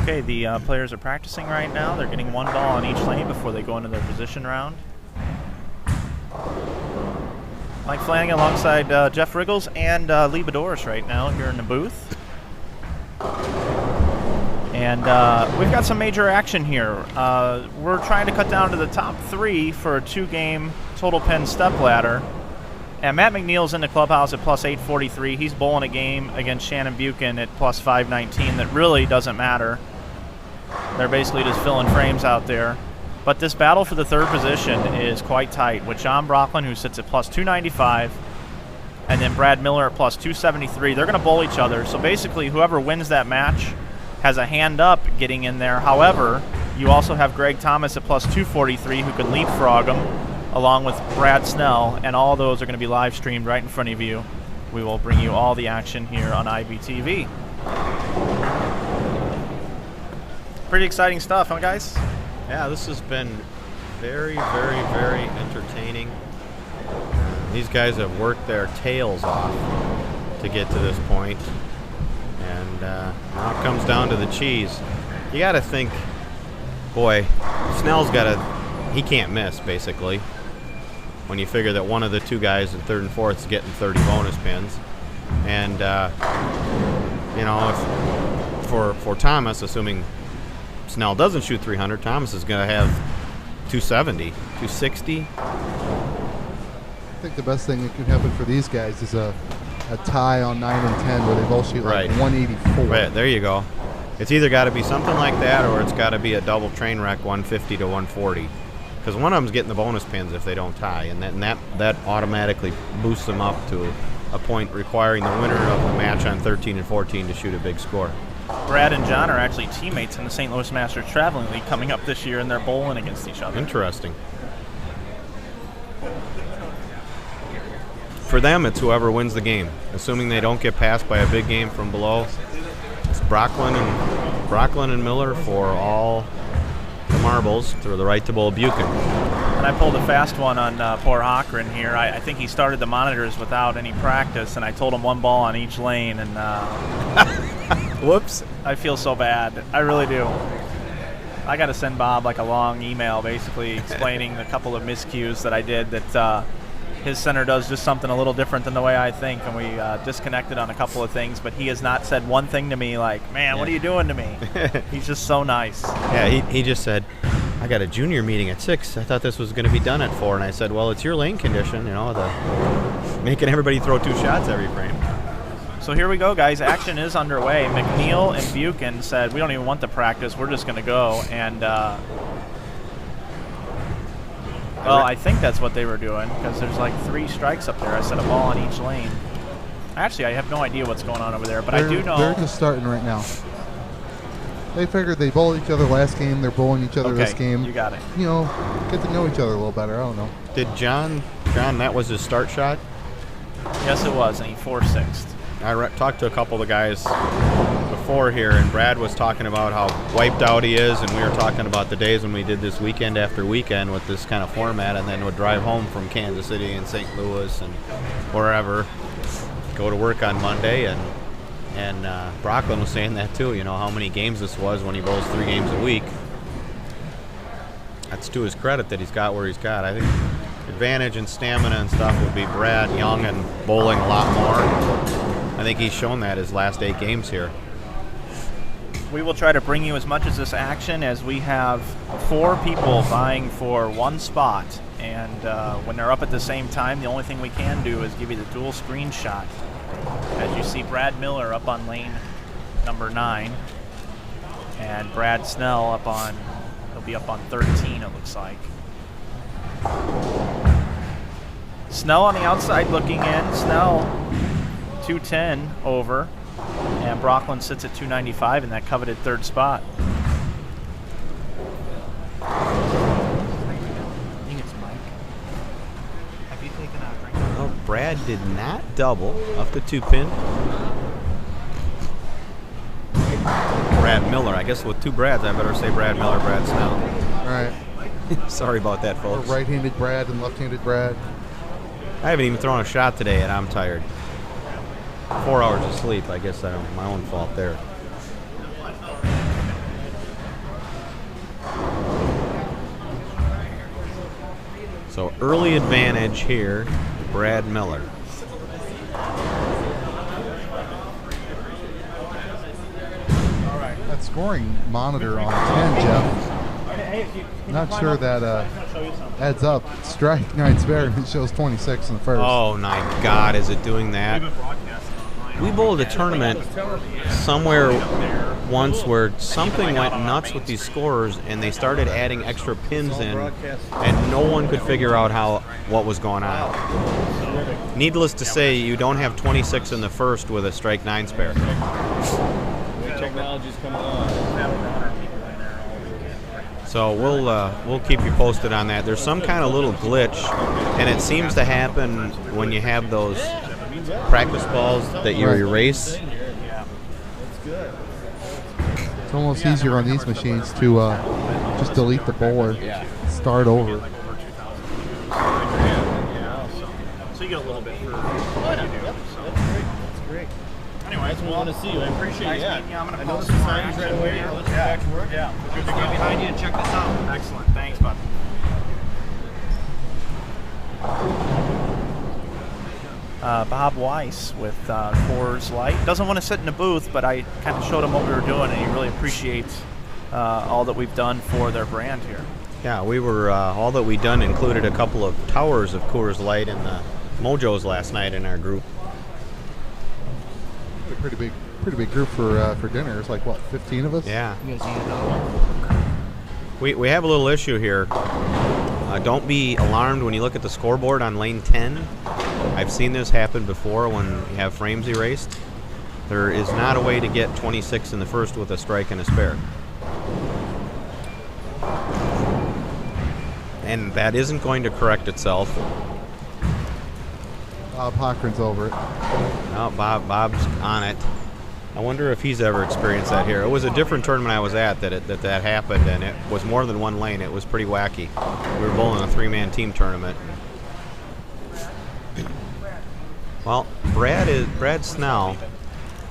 Okay, the players are practicing right now. They're getting one ball on each lane before they go into their position round. Mike Flanagan alongside Jeff Richgels and Lee Boudouris right now here in the booth. And we've got some major action here. We're trying to cut down to the top 3 for a 2-game total pin step ladder. And Matt McNeil's in the clubhouse at plus 843. He's bowling a game against Shannon Buchan at plus 519 that really doesn't matter. They're basically just filling frames out there. But this battle for the 3rd position is quite tight with John Brocklin, who sits at plus 295, and then Brad Miller at plus 273. They're going to bowl each other. So basically, whoever wins that match has a hand up getting in there. However, you also have Greg Thomas at plus 243 who can leapfrog him, along with Brad Snell, and all those are going to be live streamed right in front of you. We will bring you all the action here on IBTV. Pretty exciting stuff, huh, guys? Yeah, this has been very, very, very entertaining. These guys have worked their tails off to get to this point. And now it comes down to the cheese. You got to think, boy, Snell's got to, he can't miss, basically, when you figure that one of the 2 guys in 3rd and 4th is getting 30 bonus pins. And, you know, if, for Thomas, assuming Snell doesn't shoot 300, Thomas is going to have 270, 260. I think the best thing that could happen for these guys is a tie on 9 and 10 where they both shoot like 184. Right, there you go. It's either got to be something like that or it's got to be a double train wreck 150 to 140. Because one of them's getting the bonus pins if they don't tie, and that automatically boosts them up to a point requiring the winner of the match on 13 and 14 to shoot a big score. Brad and John are actually teammates in the St. Louis Masters Traveling League coming up this year, and they're bowling against each other. Interesting. For them, it's whoever wins the game. Assuming they don't get passed by a big game from below, it's Brocklin and Miller for all the marbles through the right to bowl Buchan. And I pulled a fast one on poor Hochran here. I think he started the monitors without any practice, and I told him one ball on each lane, and whoops, I feel so bad. I really do. I got to send Bob like a long email basically explaining a couple of miscues that I did, that his center does just something a little different than the way I think, and we disconnected on a couple of things, but he has not said one thing to me like, man, what are you doing to me? He's just so nice. Yeah, he just said, I got a junior meeting at 6. I thought this was going to be done at 4, and I said, well, it's your lane condition, you know, making everybody throw 2 shots every frame. So here we go, guys. Action is underway. McNeil and Buchan said, we don't even want the practice. We're just going to go. And, well, I think that's what they were doing because there's like 3 strikes up there. I said a ball on each lane. Actually, I have no idea what's going on over there, but I do know. They're just starting right now. They figured they bowled each other last game. They're bowling each other this game. You got it. You know, get to know each other a little better. I don't know. Did John, that was his start shot? Yes, it was, and he 4-6'd. I talked to a couple of the guys before here, and Brad was talking about how wiped out he is, and we were talking about the days when we did this weekend after weekend with this kind of format, and then would drive home from Kansas City and St. Louis and wherever, go to work on Monday, and Brocklin was saying that too, you know, how many games this was when he bowls 3 games a week. That's to his credit that he's got where he's got. I think advantage and stamina and stuff would be Brad Young and bowling a lot more. I think he's shown that his last 8 games here. We will try to bring you as much of this action as we have 4 people vying for 1 spot. And when they're up at the same time, the only thing we can do is give you the dual screenshot. As you see Brad Miller up on lane number 9. And Brad Snell up on, he'll be up on 13, it looks like. Snell on the outside looking in. Snell 210 over, and Brocklin sits at 295 in that coveted 3rd spot. I think it's Mike. Have you taken a drink? Well, Brad did not double off the 2-pin. Brad Miller. I guess with 2 Brads, I better say Brad Miller, Brad Snell. All right. Sorry about that, Or folks. right-handed Brad and left-handed Brad. I haven't even thrown a shot today, and I'm tired. 4 hours of sleep. I guess my own fault there. So early advantage here, Brad Miller. That scoring monitor on 10, Jeff. Not sure that adds up. Strike 9 spare. It shows 26 in the first. Oh my God, is it doing that? We bowled a tournament somewhere once where something went nuts with these scorers, and they started adding extra pins in, and no one could figure out what was going on. Needless to say, you don't have 26 in the first with a strike 9 spare. Technology's coming on. So we'll keep you posted on that. There's some kind of little glitch, and it seems to happen when you have those practice balls that you erase. It's almost easier on these machines to just delete the bowler, start over. So you get a little bit for That's great. Anyways, We want to see you. I appreciate nice it. meeting you. I'm going I to noticed post the some signs more right away. action. Let's get back to work. Yeah. Good to get behind you and check this out. Excellent. Thanks, bud. Bob Weiss with Coors Light. Doesn't want to sit in the booth, but I kind of showed him what we were doing, and he really appreciates all that we've done for their brand here. Yeah, we were all that we done included a couple of towers of Coors Light in the Mojos last night in our group. A pretty big group for dinner. It's like, what, 15 of us? Yeah. You guys need another one? We have a little issue here. Don't be alarmed when you look at the scoreboard on lane 10. I've seen this happen before when you have frames erased. There is not a way to get 26 in the first with a strike and a spare. And that isn't going to correct itself. Bob Hochran's over it. No, Bob's on it. I wonder if he's ever experienced that here. It was a different tournament I was at that happened, and it was more than one lane. It was pretty wacky. We were bowling a 3-man team tournament. Well, Brad Snell,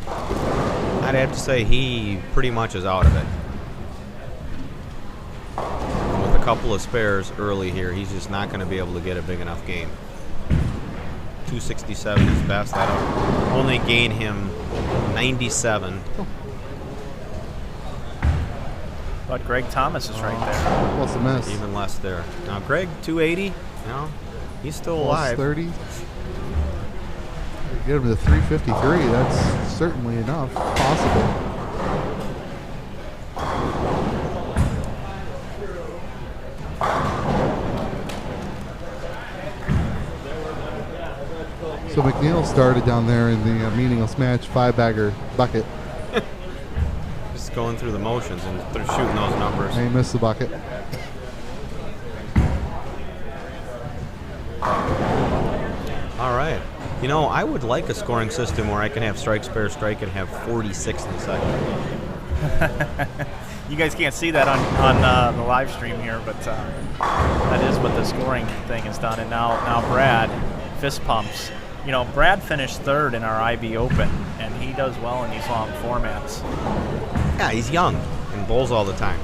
I'd have to say he pretty much is out of it. With a couple of spares early here, he's just not going to be able to get a big enough game. 267 is best. That'll only gain him 97. But Greg Thomas is right there. What's the miss? Even less there. Now, Greg, 280. No, he's still Plus alive. 30. Get him to 353. That's certainly enough. Possible. So McNeil started down there in the meaningless match 5-bagger bucket. Just going through the motions and they're shooting those numbers. And he missed the bucket. All right. You know, I would like a scoring system where I can have strike, spare, strike, and have 46 in the second. You guys can't see that on the live stream here, but that is what the scoring thing has done. And now Brad fist pumps. You know, Brad finished third in our IB Open, and he does well in these long formats. Yeah, he's young and bowls all the time.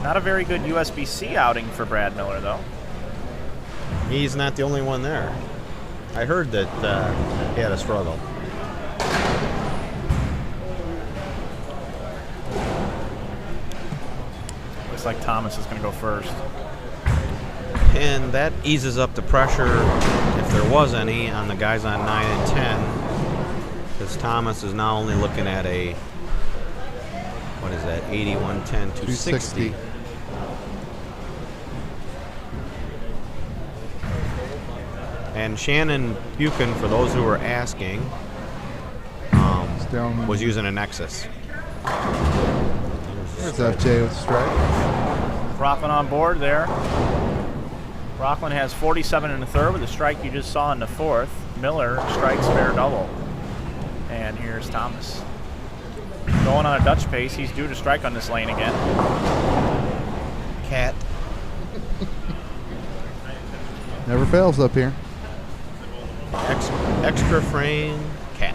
Not a very good USBC outing for Brad Miller, though. He's not the only one there. I heard that he had a struggle. Looks like Thomas is going to go first. And that eases up the pressure, if there was any, on the guys on 9 and 10. Because Thomas is now only looking at a, what is that, 80, 110, 260. And Shannon Buchan, for those who were asking, was using a Nexus. There's FJ with a strike. Rockland on board there. Rockland has 47 in the third with a strike you just saw in the fourth. Miller strikes spare double. And here's Thomas. Going on a Dutch pace. He's due to strike on this lane again. Cat. Never fails up here. Extra frame, cat.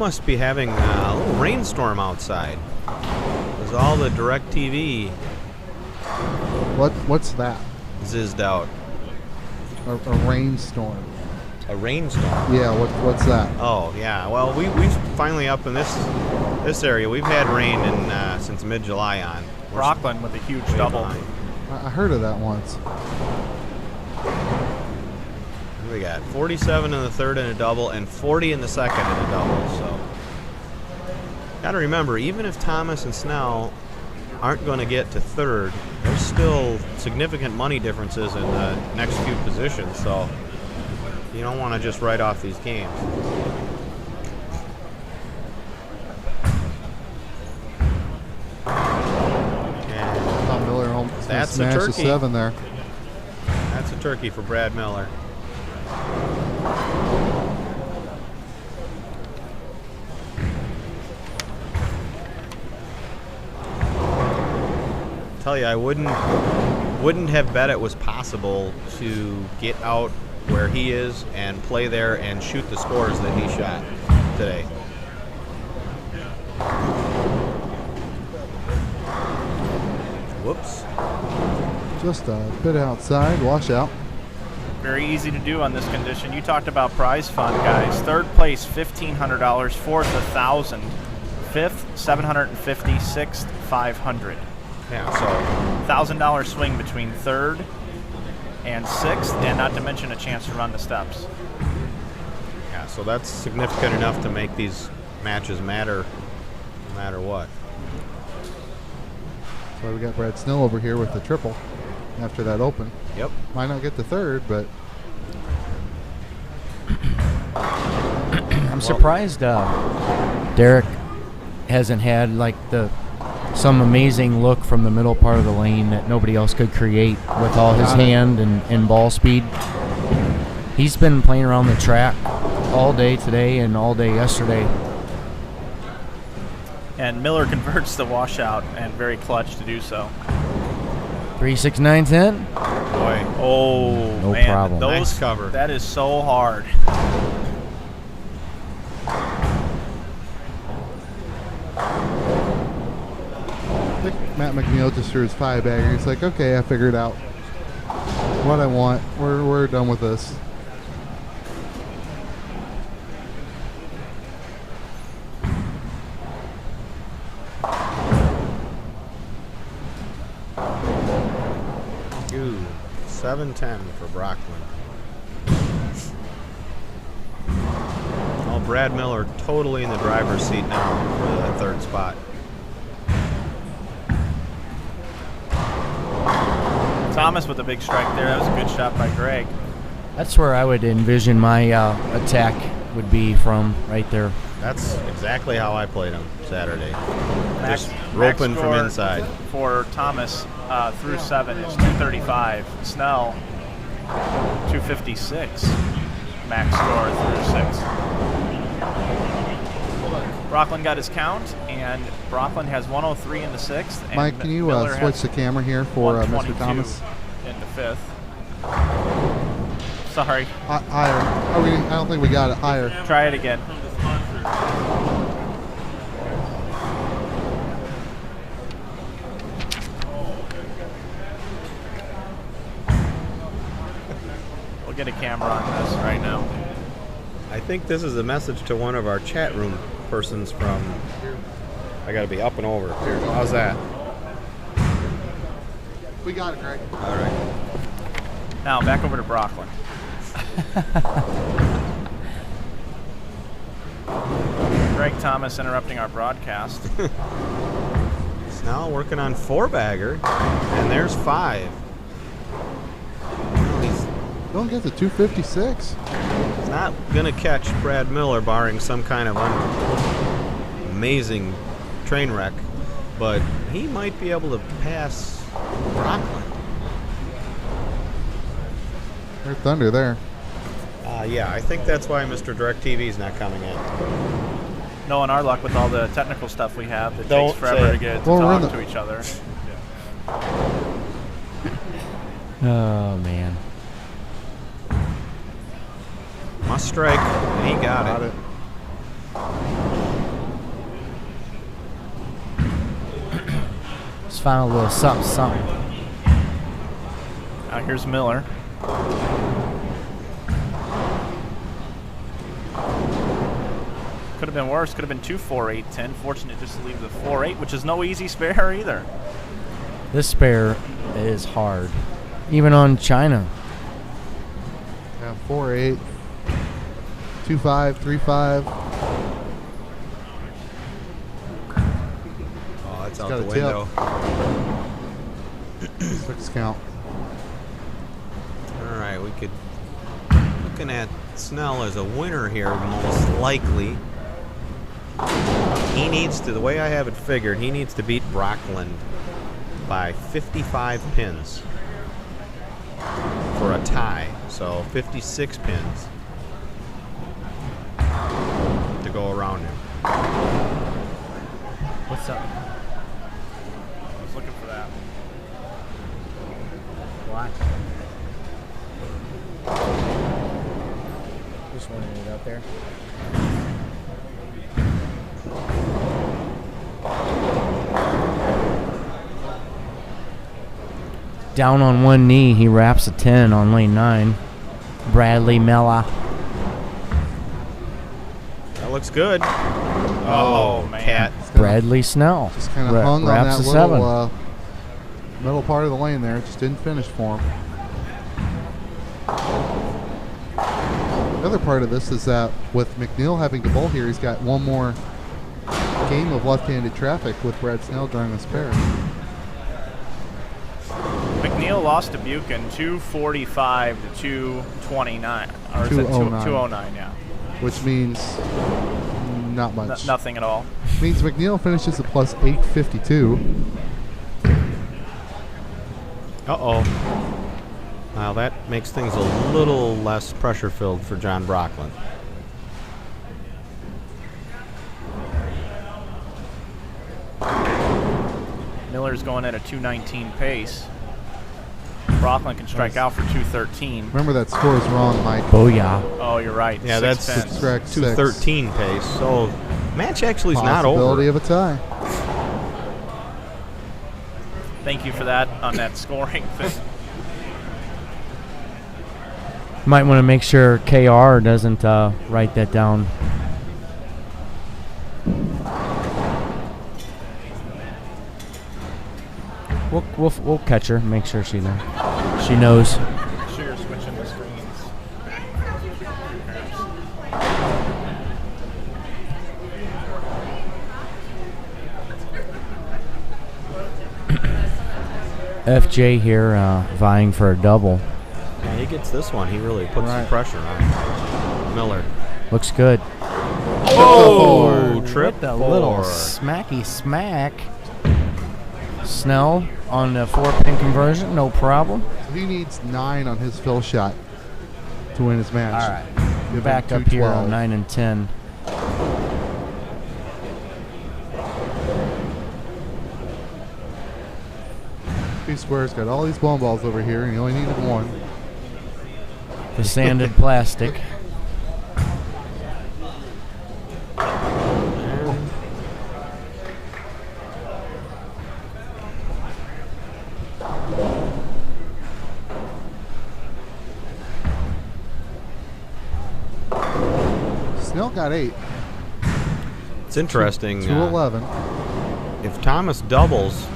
must be having a little rainstorm outside. Because all the DirecTV What's that? zizzed out. A rainstorm. A rainstorm? Yeah, what's that? Oh, yeah. Well, we finally up in this area, we've had rain since mid-July on. We're Rockland with a huge way double. behind. I heard of that once. What do we got? 47 in the third in a double and 40 in the second in a double. So, got to remember, even if Thomas and Snell aren't going to get to third, there's still significant money differences in the next few positions. So, you don't want to just write off these games. And Tom Miller home. That's a smash the turkey. 7 there. that's a turkey for Brad Miller. Tell you, I wouldn't have bet it was possible to get out where he is and play there and shoot the scores that he shot today. Whoops. Just a bit outside, washout. Very easy to do on this condition. You talked about prize fund, guys. Third place, $1,500. Fourth, $1,000. Fifth, $750. Sixth, $500. Yeah, so $1,000 swing between third and sixth, and not to mention a chance to run the steps. yeah, so that's significant enough to make these matches matter no matter what. That's why we got Brad Snell over here with the triple after that open. Yep. Might not get the third, but I'm surprised Derek hasn't had like some amazing look from the middle part of the lane that nobody else could create with all his hand and ball speed. He's been playing around the track all day today and all day yesterday. And Miller converts the washout, and very clutch to do so. 3, 6, 9, 10. Boy. Oh, No man. problem. Those, Nice cover. That is so hard. I think Matt McNeil just threw his 5-bagger. He's like, okay, I figured out what I want. We're done with this. Ooh, 7-10 for Brockman. Oh, Brad Miller totally in the driver's seat now for the third spot. Thomas with a big strike there. That was a good shot by Greg. That's where I would envision my attack would be from, right there. That's exactly how I played him Saturday. Max Roping from score inside. For Thomas through 7 is 235. Snell, 256. Max score through 6. Brockland got his count, and Brockland has 103 in the 6th. And Mike, can you Miller switch has the camera here for Mr. 122 Thomas? in the 5th. Sorry. Higher. Oh, I don't think we got it higher. Try it again. We'll get a camera on this right now. I think this is a message to one of our chat room persons from. I got to be up and over. Here, how's that? We got it, Greg. All right. Now back over to Brockland. Greg Thomas interrupting our broadcast. Snell working on 4-bagger, and there's 5. Well, he's Don't get the 256. not going to catch Brad Miller, barring some kind of amazing train wreck, but he might be able to pass Brockland. There's thunder there. Yeah, I think that's why Mr. DirecTV is not coming in. Knowing our luck with all the technical stuff we have, it Don't takes forever say to it. get to Well, we're in talk the- to each other. Oh, man. Must strike, and he got it. Just found a little something. Now here's Miller. Could have been worse. Could have been 2 4-8 10. Fortunate just to leave the 4-8, which is no easy spare either. This spare is hard. Even on China. Yeah, 4-8, 2-5, 3-5. Oh, it's Got out a the window. 6 count. All right, we could. Looking at Snell as a winner here, most likely. He needs to, the way I have it figured, he needs to beat Brockland by 55 pins for a tie. So 56 pins to go around him. What's up? I was looking for that. Why? Just wanted it up there. Down on one knee, he wraps a 10 on lane 9. Bradley Mella. That looks good. Oh, man. Cat. Bradley Snell. Just kind of hung on wraps that a 7. little middle part of the lane there. Just didn't finish for him. The other part of this is that with McNeil having to bowl here, he's got one more game of left-handed traffic with Brad Snell during this pair. McNeil lost to Dubuque in 245 to 229. Or is it 209. 209, yeah. Which means not much. Nothing at all. Means McNeil finishes at plus 852. Uh-oh. Well, that makes things a little less pressure-filled for John Brockland. Miller's going at a 219 pace. Brockland can strike out for 213. Remember that score is wrong, Mike. Booyah. Oh, you're right. Yeah, 6 that's pins. Correct. 213 pace. So match actually is not Possibility over. of a tie. Thank you for that on that scoring thing. Might want to make sure KR doesn't write that down. We'll catch her. Make sure she knows. She knows. Sure, you're switching the screens. FJ here vying for a double. Yeah, he gets this one. He really puts some Right. pressure on Miller. Looks good. Oh, trip With a little 4. smacky smack. Snell on the 4-pin conversion, no problem. So he needs 9 on his fill shot to win his match. All right. Give him Back up here 212. on 9 and 10. He swears got all these bowling balls over here, and he only needed 1. The sanded plastic. Snell got 8. It's interesting. 211. If Thomas doubles,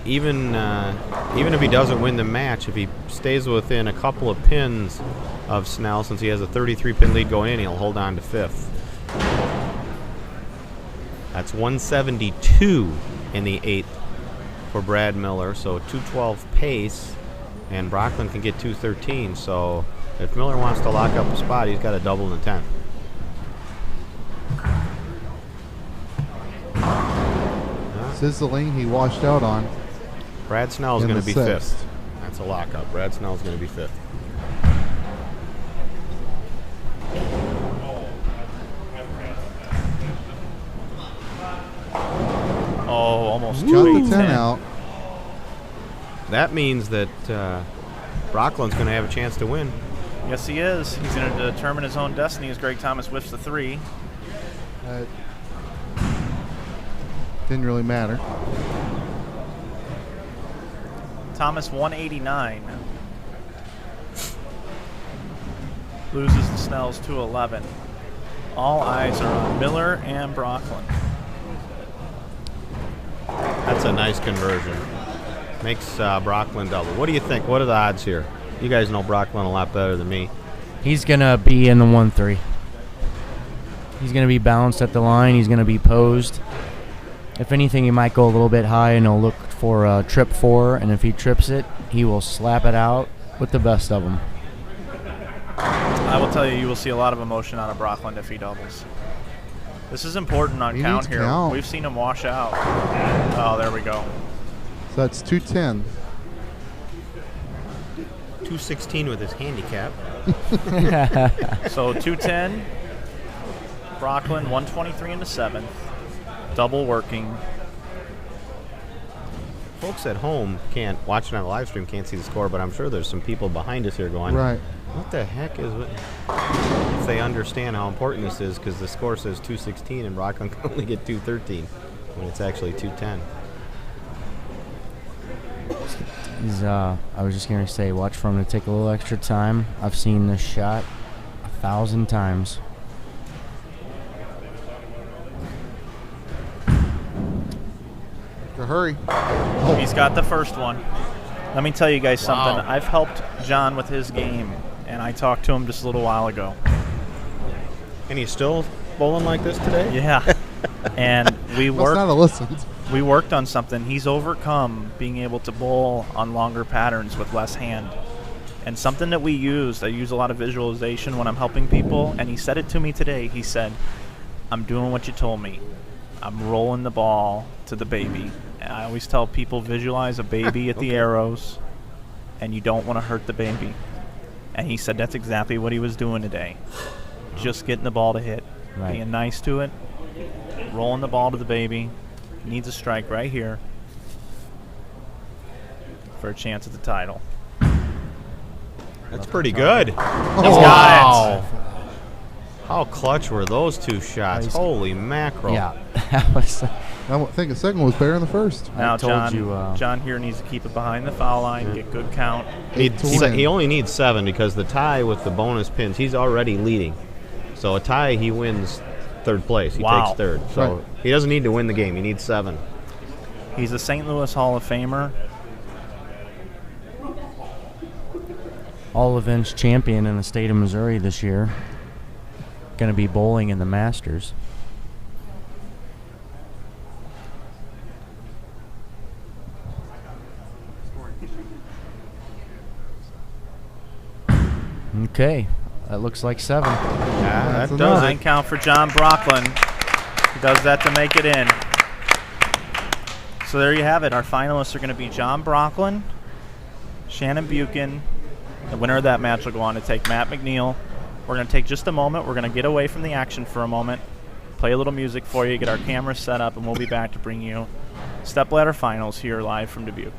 even if he doesn't win the match, if he stays within a couple of pins of Snell, since he has a 33-pin lead going in, he'll hold on to 5th. That's 172 in the 8th for Brad Miller, so 212 pace, and Brockland can get 213. So if Miller wants to lock up a spot, he's got to double in the 10th. This is the lane he washed out on. Brad Snell's In going to the be 5th. sixth. That's a lockup. Brad Snell's going to be 5th. Oh, almost Got the 2-8-10. 10 out. That means that Brockland's going to have a chance to win. Yes, he is. He's going to determine his own destiny as Greg Thomas whiffs the 3. Didn't really matter. Thomas 189. Loses the Snells 211. All eyes are on Miller and Brocklin. That's a nice conversion. Makes Brocklin double. What do you think? What are the odds here? You guys know Brocklin a lot better than me. He's going to be in the 1-3. He's going to be balanced at the line. He's going to be posed. If anything, he might go a little bit high, and he'll look for a trip 4, and if he trips it, he will slap it out with the best of them. I will tell you, you will see a lot of emotion out of Brocklin if he doubles. This is important on He count needs here. count. We've seen him wash out. Oh, there we go. So that's 210. 216 with his handicap. So 210. Brocklin 123 in the 7th. Double working. Folks at home can't, watching on the live stream, can't see the score, but I'm sure there's some people behind us here going, Right. what the heck is it? If they understand how important this is, because the score says 216 and Brocklin can only get 213 when it's actually 210. I was just going to say, watch for him to take a little extra time. I've seen this shot 1,000 times. Hurry. He's got the first one. Let me tell you guys something. Wow. I've helped John with his game, and I talked to him just a little while ago. And he's still bowling like this today? Yeah. And we Must not have listened. worked on something. He's overcome being able to bowl on longer patterns with less hand. And something that we used, I use a lot of visualization when I'm helping people, and he said it to me today. He said, I'm doing what you told me. I'm rolling the ball to the baby. And I always tell people, visualize a baby at the arrows, and you don't want to hurt the baby. And he said that's exactly what he was doing today. Just getting the ball to hit. Right. Being nice to it. Rolling the ball to the baby. Needs a strike right here for a chance at the title. That's pretty good. He's got it. How clutch were those two shots? Nice. Holy mackerel. Yeah, that was. I think the second was better than the first. Now told John, you, John here needs to keep it behind the foul line, get good count. He only needs 7 because the tie with the bonus pins, he's already leading. So a tie, he wins third place. He Wow. takes third. So Right. he doesn't need to win the game. He needs 7. He's a St. Louis Hall of Famer. All events champion in the state of Missouri this year. Going to be bowling in the Masters. Okay, that looks like 7. Yeah, That's that enough. does 9 it. count for John Brocklin. He does that to make it in. So there you have it. Our finalists are going to be John Brocklin, Shannon Buchan. The winner of that match will go on to take Matt McNeil. We're going to take just a moment. We're going to get away from the action for a moment, play a little music for you, get our cameras set up, and we'll be back to bring you Stepladder Finals here live from Dubuque.